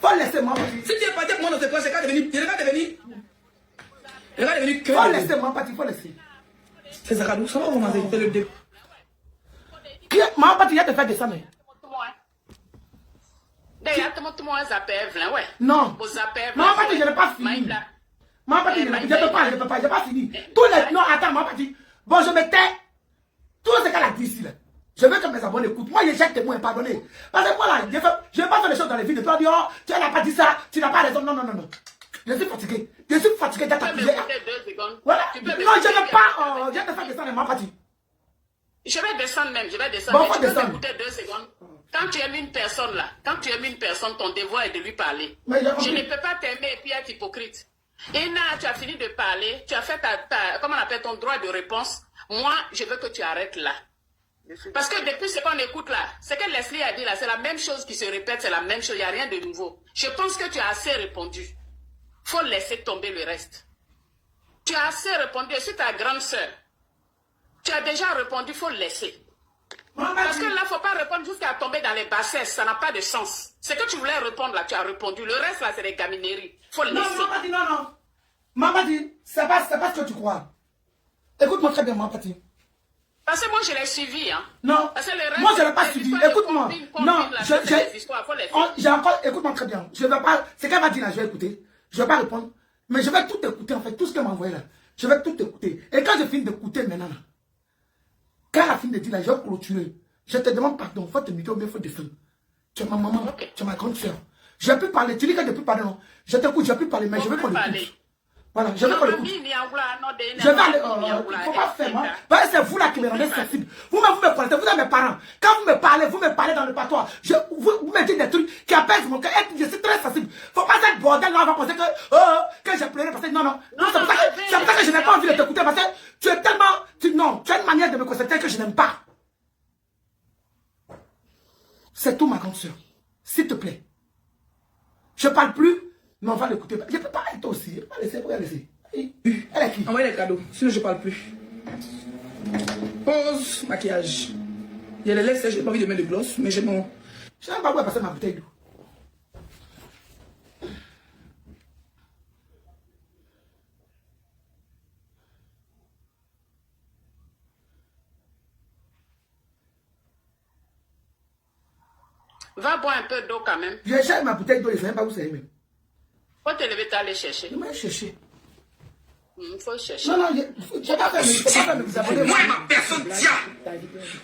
Faut laisser moi. Si tu es parti avec moi dans ce plan, c'est qu'à devenir. Il regarde devenir. Il regarde devenir que. Faut laisser moi, il faut laisser. C'est ça, ça va commencer. C'est le début. Ma part, il y a te faire descendre. Non. Ma part, je n'ai pas fini. Ma part, je ne peux pas, je n'ai pas fini. Tous les. Non, attends, ma partie. Bon, je me tais. Tout ce qu'elle a dit ici, là. Je veux que mes abonnés écoutent. Moi, j'ai témoin, pardonnez. Parce que moi, là, je ne vais pas faire les choses dans les vidéos. Tu vas dire, oh, tu n'as pas dit ça, tu n'as pas raison. Non, non, non, non. Je suis fatigué. Je suis fatigué d'être Tu peux accusé. m'écouter 2 secondes. Voilà. Tu peux Non, je m'écouter ne vais 2 pas. secondes. Je vais te faire descendre ma partie. Je vais descendre même, je vais descendre. Bon, Mais faut tu peux descendre. m'écouter 2 secondes. Quand tu aimes une personne là, quand tu aimes une personne, ton devoir est de lui parler. Mais j'ai Je compris. ne peux pas t'aimer et puis être hypocrite. Et là, tu as fini de parler, tu as fait comment on appelle ton droit de réponse. Moi, je veux que tu arrêtes là. Parce que depuis ce qu'on écoute là, ce que Leslie a dit là, c'est la même chose qui se répète, c'est la même chose, il n'y a rien de nouveau. Je pense que tu as assez répondu. Faut laisser tomber le reste. Tu as assez répondu, je suis ta grande sœur. Tu as déjà répondu, faut laisser. Parce que là, il ne faut pas répondre jusqu'à tomber dans les bassesses, ça n'a pas de sens. Ce que tu voulais répondre là, tu as répondu. Le reste là, c'est des gamineries. Il faut laisser. Non, maman dit, non. Maman dit, c'est pas ce que tu crois. Écoute-moi très bien, maman dit. Parce que moi, je l'ai suivi. Hein. Non, parce que le reste, moi je ne l'ai pas suivi. Écoute-moi. Non, j'ai encore, écoute-moi très bien. Je ne vais pas, ce qu'elle m'a dit là, je vais écouter. Je ne vais pas répondre. Mais je vais tout écouter en fait, tout ce qu'elle m'a envoyé là. Je vais tout écouter. Et quand je finis d'écouter maintenant, là, quand elle a fini de dire là, je vais clôturer. Je te demande pardon, faut te micro, mais faut défendre. Tu es ma maman, tu es ma grande soeur. Je vais plus parler, tu dis que je ne peux plus parler, non. Je t'écoute, je ne vais plus parler, mais je vais qu'on l'écoute. Voilà, je vais qu'on l'écoute. Je vais aller, il ne faut pas faire, moi. Parce que c'est vous là qui me rendez sensible. Vous-même, vous me connaissez, vous êtes mes parents. Quand vous me parlez dans le patois. Vous me dites des trucs qui apaisent mon cœur. Je suis très sensible. Faut pas être bordel là, on va penser que j'ai pleuré parce que non. C'est pour ça que je n'ai pas envie de t'écouter parce que tu es tellement, non, tu as une manière de me considérer que je n'aime pas. C'est tout, ma grande soeur. S'il te plaît. Je ne parle plus, mais on va l'écouter. Je ne peux pas être aussi. Je ne peux pas laisser. Pourquoi laisser? Elle est qui? Envoyez les cadeaux, sinon je ne parle plus. Pause, maquillage. Je les laisse, je n'ai pas envie de mettre de gloss, mais j'ai mon... Je ne sais même pas où est passée ma bouteille d'eau. Va boire un peu d'eau quand même. Je cherche ma bouteille d'eau, je ne sais même pas où c'est même. Faut te lever, t'aller chercher. Je vais chercher. Faut chercher. Non, je ne pas faire mes abonnés. Moi et ma personne, tiens.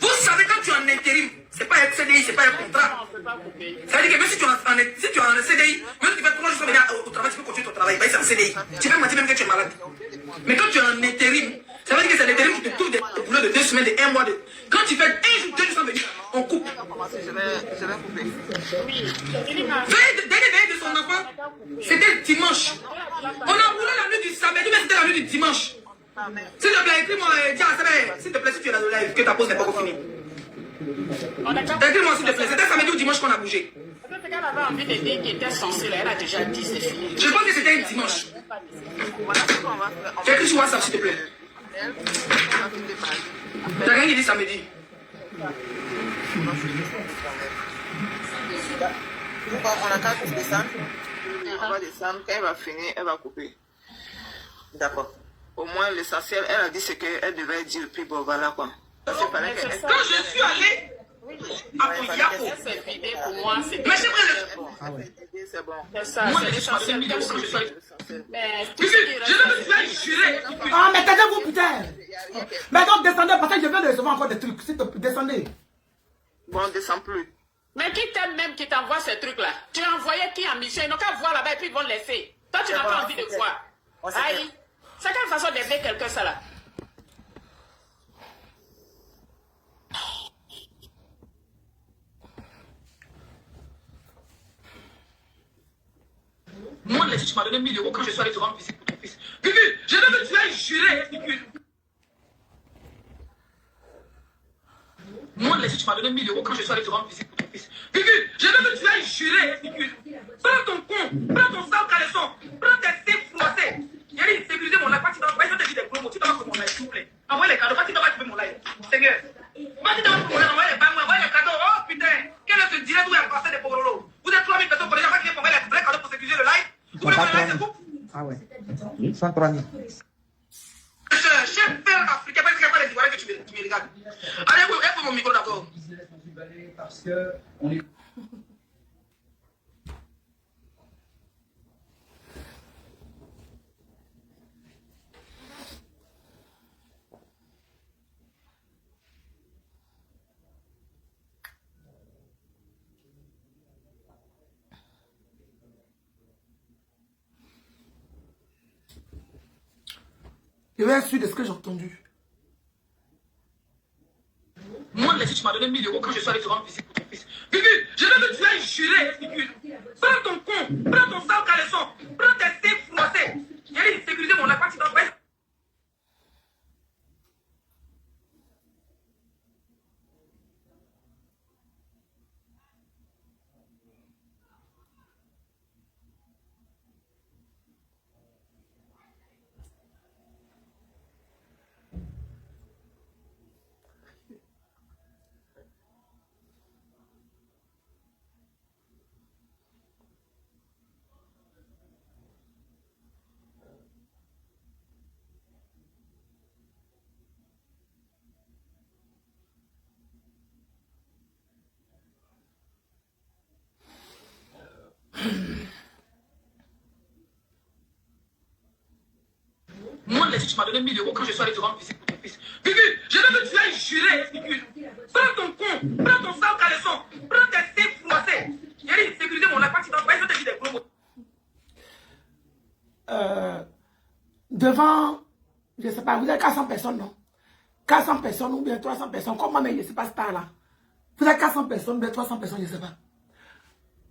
Vous savez, quand tu es en intérim, c'est pas un CDI, c'est pas un contrat. On peut pas couper. Ça veut dire que même si tu es en CDI, même si tu fais 3 jours au travail, tu peux continuer ton travail. C'est un CDI. Tu peux mentir même que tu es malade. Mais quand tu es en intérim, ça veut dire que c'est l'intérim qui te trouve des boulots de 2 semaines, de 1 mois. Quand tu fais 1 jour, 2 jours sans venir, on coupe. Je vais couper. Veille de son enfant, c'était dimanche. On a roulé la nuit du samedi, mais c'était la nuit du dimanche. S'il te plaît, écris-moi, s'il te plaît, si tu es dans le live, que ta pause n'est pas encore finie. Écris-moi, s'il te plaît, c'était samedi ou dimanche qu'on a bougé. Peut-être qu'elle avait envie de dire qu'il était censé, là, elle a déjà dit, c'est fini. Je pense que c'était un dimanche. Voilà ce qu'on va faire. Fais écrit sur WhatsApp, s'il te plaît. Elle, on va tout démarrer. T'as rien qui dit samedi. On a qu'à descendre. On va descendre. Quand elle va finir, elle va couper. D'accord. Au moins, l'essentiel, elle a dit ce qu'elle devait dire. Puis bon, voilà quoi. Parce qu'il fallait qu'elle... Quand je suis allé à Kodiapo, C'est vidé pour moi, c'est mais c'est vrai, C'est bon. c'est ça, moi, c'est je suis pas l'essentiel. venu quand je suis allé. Mais tout Puisque ce qui je reste, vais jurer. Ah, mais taisez-vous, putain. Mais donc, descendez, parce que je viens de recevoir encore des trucs. S'il te plaît, descendez. Bon, on ne descend plus. Mais qui t'aime même, qui t'envoie ces trucs-là? Tu as envoyé qui en mission? Ils n'ont qu'à voir là-bas et puis ils vont laisser. Toi, tu n'as pas envie de voir. Aïe. C'est quelle façon d'aider quelqu'un, ça là? Moi, les tu m'as donné 1000 € quand je suis allé te rendre visite pour ton fils. Vivi, je veux que tu ailles jurer. Moi, les tu m'as donné 1000 € quand je suis allé te rendre visite pour ton fils. Vivi, je veux que tu ailles jurer. Prends ton con, prends ton sale caleçon, prends tes seins froissés. Il y a une sécurité mon live. Pas si tu vas te dire des promos, tu vas pour mon live, s'il vous plaît. Envoie les cadeaux, pas si tu vas trouver mon live. Seigneur. Pas si tu vas pour mon live, envoie les bangouins, envoie les cadeaux. Oh putain, quel est ce direct où il y a passé des pauvres. Vous êtes 3000 personnes pour les gens qui vont envoyer les vrais cadeaux pour sécuriser le live. Vous voulez que le live se coupe? Ah ouais. 103 000. Chef père africain, parce qu'il n'y a pas les Ivoiriens que tu me regardes. Allez, oui, aide mon micro d'abord. Parce que on est... Je vais être sûr de ce que j'ai entendu. Moi, tu m'as donné 1000 € quand je suis allé te rendre visite pour ton fils. Virgule, je veux que tu ailles jurer, virgule. Prends ton con, prends ton sale caleçon, prends tes seins froissés. J'ai sécurisé mon appart dans le Moi, tu m'as donné 1000 € quand je suis allé te rendre visite pour ton fils. Virgule, je veux que tu ailles jurer, virgule. Prends ton con, prends ton sale caleçon, prends tes seins froissés. J'ai sécurisé mon appart dans le bail, je te dis des promos. Devant, je ne sais pas, vous êtes 400 personnes, non? 400 personnes ou bien 300 personnes, comme moi, mais je ne sais pas, star là. Vous êtes 400 personnes ou bien 300 personnes, je ne sais pas.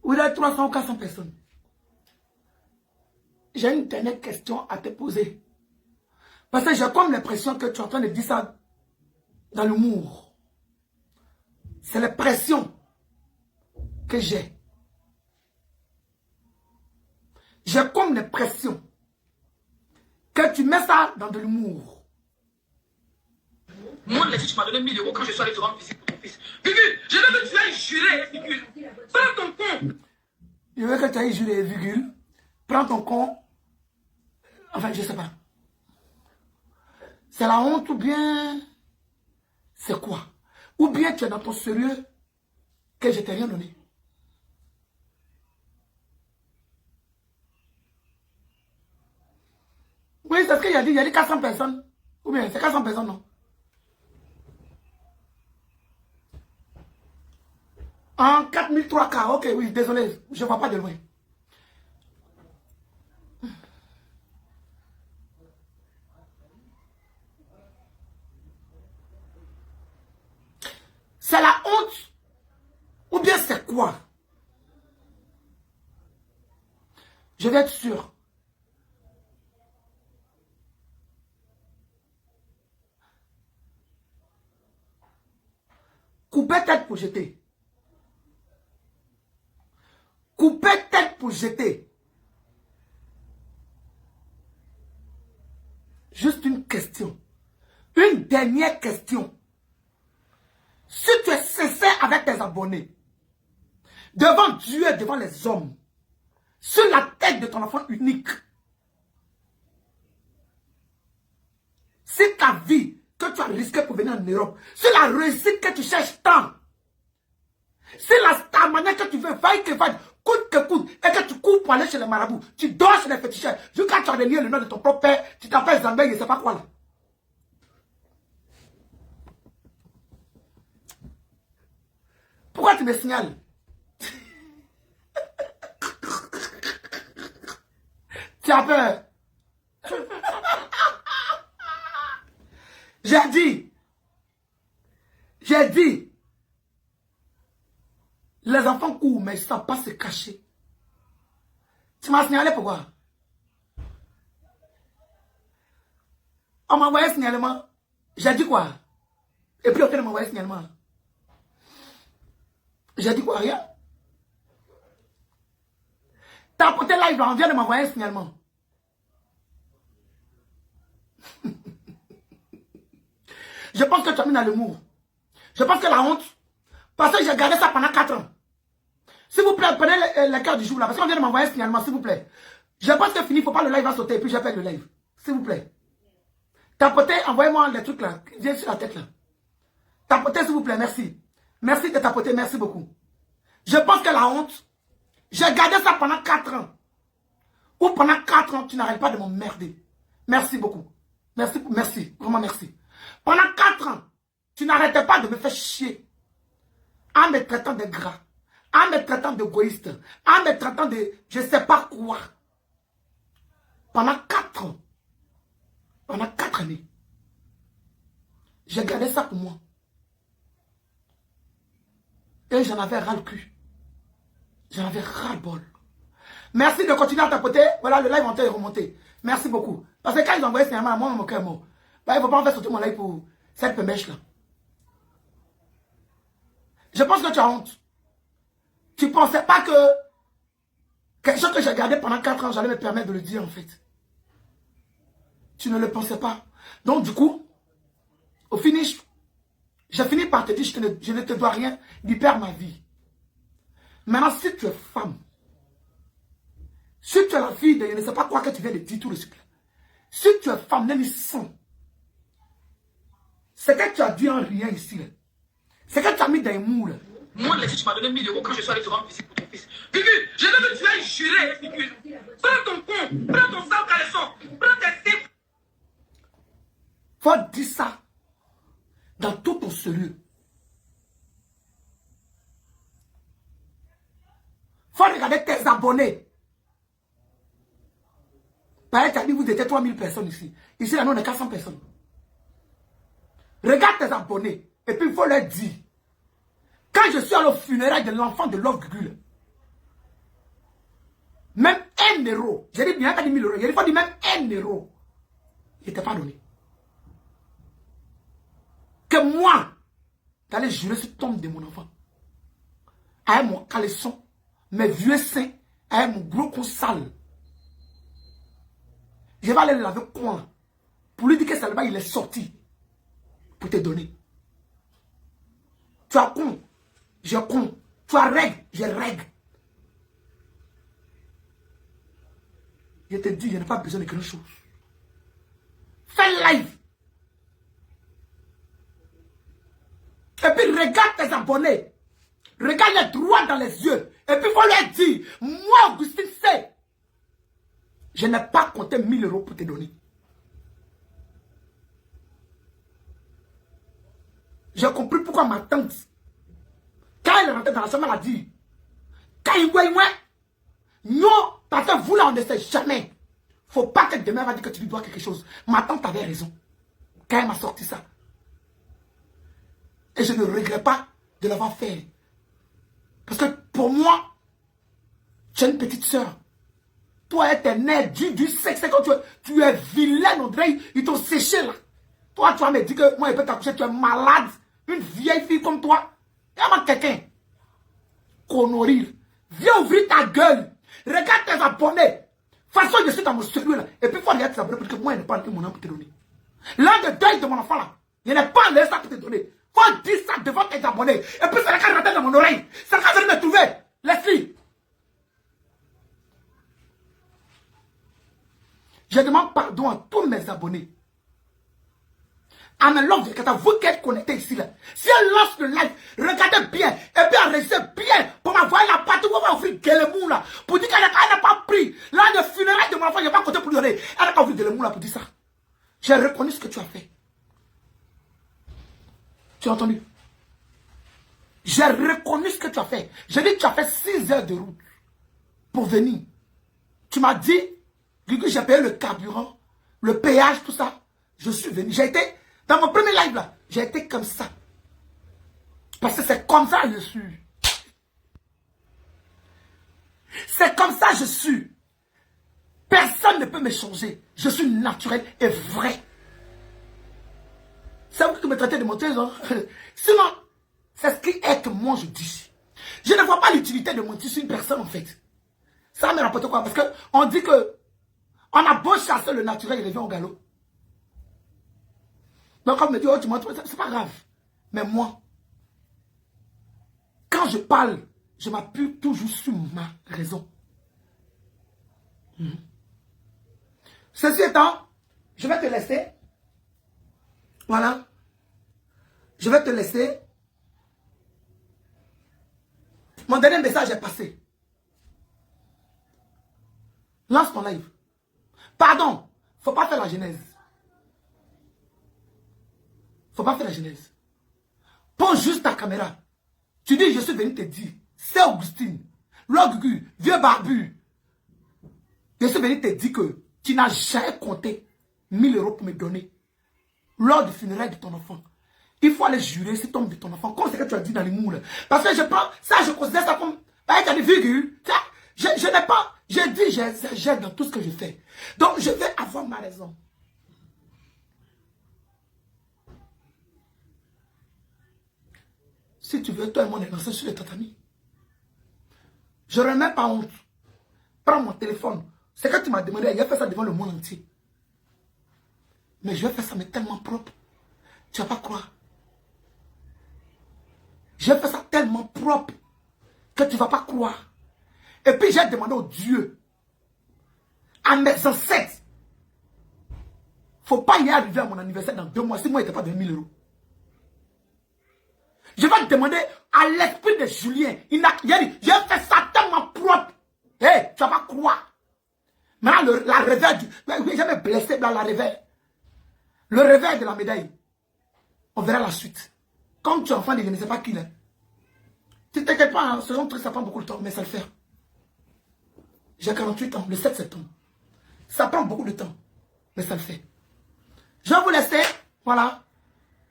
Vous êtes 300 ou 400 personnes. J'ai une dernière question à te poser. Parce que j'ai comme l'impression que tu es en train de dire ça dans l'humour. C'est l'impression que j'ai. J'ai comme l'impression que tu mets ça dans de l'humour. Moi, tu m'as donné 1000 € quand je suis allé te rendre visite pour ton fils. Virgule, je veux que tu ailles jurer, virgule. Prends ton con. Je veux que tu ailles jurer, virgule. Prends ton con. Enfin, je ne sais pas. C'est la honte ou bien c'est quoi? Ou bien tu es dans ton sérieux que je t'ai rien donné. Oui, c'est ce qu'il a dit. Il a dit 400 personnes. Ou bien c'est 400 personnes, non? En 4003 cas. Ok, oui, désolé. Je ne vois pas de loin. C'est la honte ou bien c'est quoi? Je vais être sûr. Couper tête pour jeter. Couper tête pour jeter. Juste une question. Une dernière question. Si tu es sincère avec tes abonnés, devant Dieu et devant les hommes, sur la tête de ton enfant unique, si ta vie que tu as risquée pour venir en Europe, si la réussite que tu cherches tant, si la manière que tu veux, vaille que vaille, coûte que coûte, et que tu cours pour aller chez les marabouts, tu dors chez les féticheurs, jusqu'à tu as relié le nom de ton propre père, tu t'appelles Zambé, je ne sais pas quoi là. Pourquoi tu me signales? Tu as peur? J'ai dit, les enfants courent, mais ils ne savent pas se cacher. Tu m'as signalé pourquoi? On m'a envoyé un signalement. J'ai dit quoi? Et puis on m'a envoyé un signalement. J'ai dit quoi? Rien. T'as apporté live, on vient de m'envoyer un signalement. Je pense que tu as mis dans l'humour. Je pense que la honte, parce que j'ai gardé ça pendant 4 ans. S'il vous plaît, prenez le cœur du jour là, parce qu'on vient de m'envoyer un signalement, s'il vous plaît. Je pense que fini, il ne faut pas le live va sauter, et puis j'ai fait le live. S'il vous plaît. Tapoter, envoyez-moi les trucs là, qui viennent sur la tête là. Tapoter, s'il vous plaît, merci. Merci de tapoter, merci beaucoup. Je pense que la honte, j'ai gardé ça pendant 4 ans. Ou pendant 4 ans, tu n'arrêtes pas de m'emmerder. Merci beaucoup. Merci, merci, vraiment merci. Pendant 4 ans, tu n'arrêtais pas de me faire chier. En me traitant de gras, en me traitant d'égoïste, en me traitant de je ne sais pas quoi. Pendant 4 ans. Pendant 4 années. J'ai gardé ça pour moi. Et j'en avais ras le cul. J'en avais ras le bol. Merci de continuer à tapoter. Voilà, le live est remonté. Merci beaucoup. Parce que quand ils ont envoyé signalement à moi, mon cœur est mort. Bah, il ne faut pas en faire sauter mon live pour cette pemèche là. Je pense que tu as honte. Tu ne pensais pas que quelque chose que j'ai gardé pendant 4 ans, j'allais me permettre de le dire en fait. Tu ne le pensais pas. Donc du coup, au finish, j'ai fini par te dire, je ne te dois rien, libère ma vie. Maintenant, si tu es femme, si tu es la fille de je ne sais pas quoi que tu viens de dire tout le cycle, si tu es femme, même sang, c'est que tu as dit en rien ici. C'est que tu as mis dans les moules. Moi, laissez, tu m'as donné 1000 € quand je suis allé te rendre visite pour ton fils. Gugu, je veux que tu ailles jurer, Gugu. Prends ton con, prends ton sale caleçon, prends tes seins. Faut dire ça dans tout ton sérieux. Faut regarder tes abonnés. Par exemple, vous étiez 3000 personnes ici. Ici, là, nous, on est 400 personnes. Regarde tes abonnés. Et puis, il faut leur dire. Quand je suis allé au funérail de l'enfant de Love Gugu, même 1 €, j'ai dit bien, pas 10 000 €, il faut dire même 1 €, il n'était pas donné. Que moi, d'aller jurer sur tombe de mon enfant, avec mon caleçon, mes vieux seins, avec mon gros con sale, je vais aller le laver coin pour lui dire que seulement il est sorti pour te donner. Tu as con, j'ai con. Tu as règle, j'ai règle. Je te dis, je n'ai pas besoin de quelque chose. Fais live. Et puis regarde tes abonnés. Regarde les droits dans les yeux. Et puis il faut leur dire, moi Augustine c'est. Je n'ai pas compté 1000 € pour te donner. J'ai compris pourquoi ma tante, quand elle est rentrée dans la chambre, elle a dit, quand il voit, non, parce que vous là, on ne sait jamais. Faut pas que demain va dire que tu lui dois quelque chose. Ma tante avait raison. Quand elle m'a sorti ça. Et je ne regrette pas de l'avoir fait. Parce que pour moi, tu es une petite soeur. Toi, tu es né du sexe. Quand tu es vilaine, on dirait, ils t'ont séché là. Toi, tu vas me dire que moi, je peux t'accoucher, tu es malade. Une vieille fille comme toi. Il y a quelqu'un. Connerie. Viens ouvrir ta gueule. Regarde tes abonnés. De toute façon, je suis dans mon sérieux là. Et puis, il faut regarder tes abonnés parce que moi, je n'ai pas mon nom pour te donner. L'un de deuil de mon enfant là. Je n'ai pas laissé ça pour te donner. Faut dire ça devant tes abonnés. Et puis, c'est la quand rentre dans mon oreille. C'est quand je vais me trouver. Les filles. Je demande pardon à tous mes abonnés. À mes love, vous qui êtes connectés ici là. Si elle lance le live, regardez bien. Et puis enregistrez bien. Pour m'envoyer la partie où on va offrir Guélemou là. Pour dire qu'elle n'a pas pris. Là, le funérail de mon enfant, je n'ai pas compté pour lui donner. Elle n'a pas offert Guélemou là pour dire ça. J'ai reconnu ce que tu as fait. Tu as entendu? J'ai reconnu ce que tu as fait. J'ai dit que tu as fait 6 heures de route pour venir. Tu m'as dit, Gugu, j'ai payé le carburant, le péage, tout ça. Je suis venu. J'ai été, dans mon premier live là, j'ai été comme ça. Parce que c'est comme ça que je suis. C'est comme ça que je suis. Personne ne peut me changer. Je suis naturel et vrai. C'est vous qui me traitez de menteuse, hein? Sinon, c'est ce qui est que moi je dis. Je ne vois pas l'utilité de mentir sur une personne en fait. Ça me rapporte quoi? Parce qu'on dit que on a beau chasser le naturel, il revient au galop. Donc quand on me dit, oh tu mens, c'est pas grave. Mais moi, quand je parle, je m'appuie toujours sur ma raison. Ceci étant, je vais te laisser. Voilà. Je vais te laisser. Mon dernier message est passé. Lance ton live. Pardon, faut pas faire la genèse. Faut pas faire la genèse. Pose juste ta caméra. Tu dis, je suis venu te dire, c'est Augustine, Gugu, vieux barbu. Je suis venu te dire que tu n'as jamais compté 1000 € pour me donner lors du funérail de ton enfant. Il faut aller jurer cet homme de ton enfant, comme c'est que tu as dit dans les moules. Parce que je prends, ça je considère ça comme, avec des virgules, je n'ai pas, j'ai dit, j'exagère dans tout ce que je fais. Donc je vais avoir ma raison. Si tu veux, toi et moi, on est lancé sur les tatamis. Je n'aurais même pas honte. Prends mon téléphone. C'est que tu m'as demandé, il a fait ça devant le monde entier. Mais je vais faire ça, mais tellement propre. Tu vas pas croire. Je vais faire ça tellement propre que tu ne vas pas croire. Et puis j'ai demandé au Dieu, à mes ancêtres, il ne faut pas y arriver à mon anniversaire dans 2 mois. Si moi, il n'était pas de 1000 €. Je vais demander à l'esprit de Julien. Il a dit, je vais faire ça tellement propre. Hé, tu ne vas pas croire. Maintenant, la réveil du... Oui, j'ai blessé dans la réveil. Le réveil de la médaille. On verra la suite. Quand tu es enfant, je ne sais pas qui est. Tu ne t'inquiètes pas, hein, ce genre de truc, ça prend beaucoup de temps, mais ça le fait. J'ai 48 ans, le 7 septembre. Ça prend beaucoup de temps, mais ça le fait. Je vais vous laisser, voilà.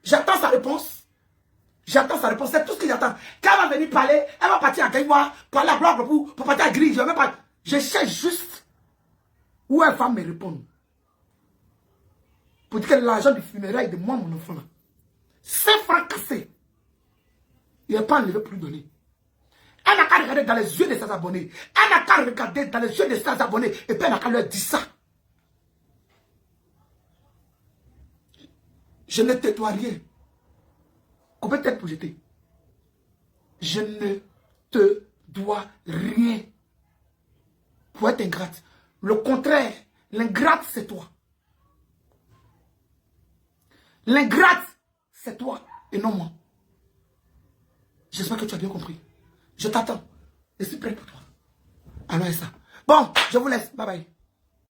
J'attends sa réponse. J'attends sa réponse, c'est tout ce que j'attends. Quand elle va venir parler, elle va partir à Gaïwa, pour aller à Bloc pour partir à Gris. Je cherche juste où elle va me répondre. Pour dire que l'argent du funérail de moi, mon enfant, là, 5 francs cassés, il n'a pas enlevé pour lui donner. Elle n'a qu'à regarder dans les yeux de ses abonnés. Elle n'a qu'à regarder dans les yeux de ses abonnés. Et puis elle n'a qu'à leur dire ça. Je ne te dois rien. Combien de tête pour jeter? Je ne te dois rien. Pour être ingrate. Le contraire, l'ingrate c'est toi. L'ingrate c'est toi et non moi. J'espère que tu as bien compris. Je t'attends. Je suis prêt pour toi. Alors, ça. Bon, je vous laisse. Bye bye.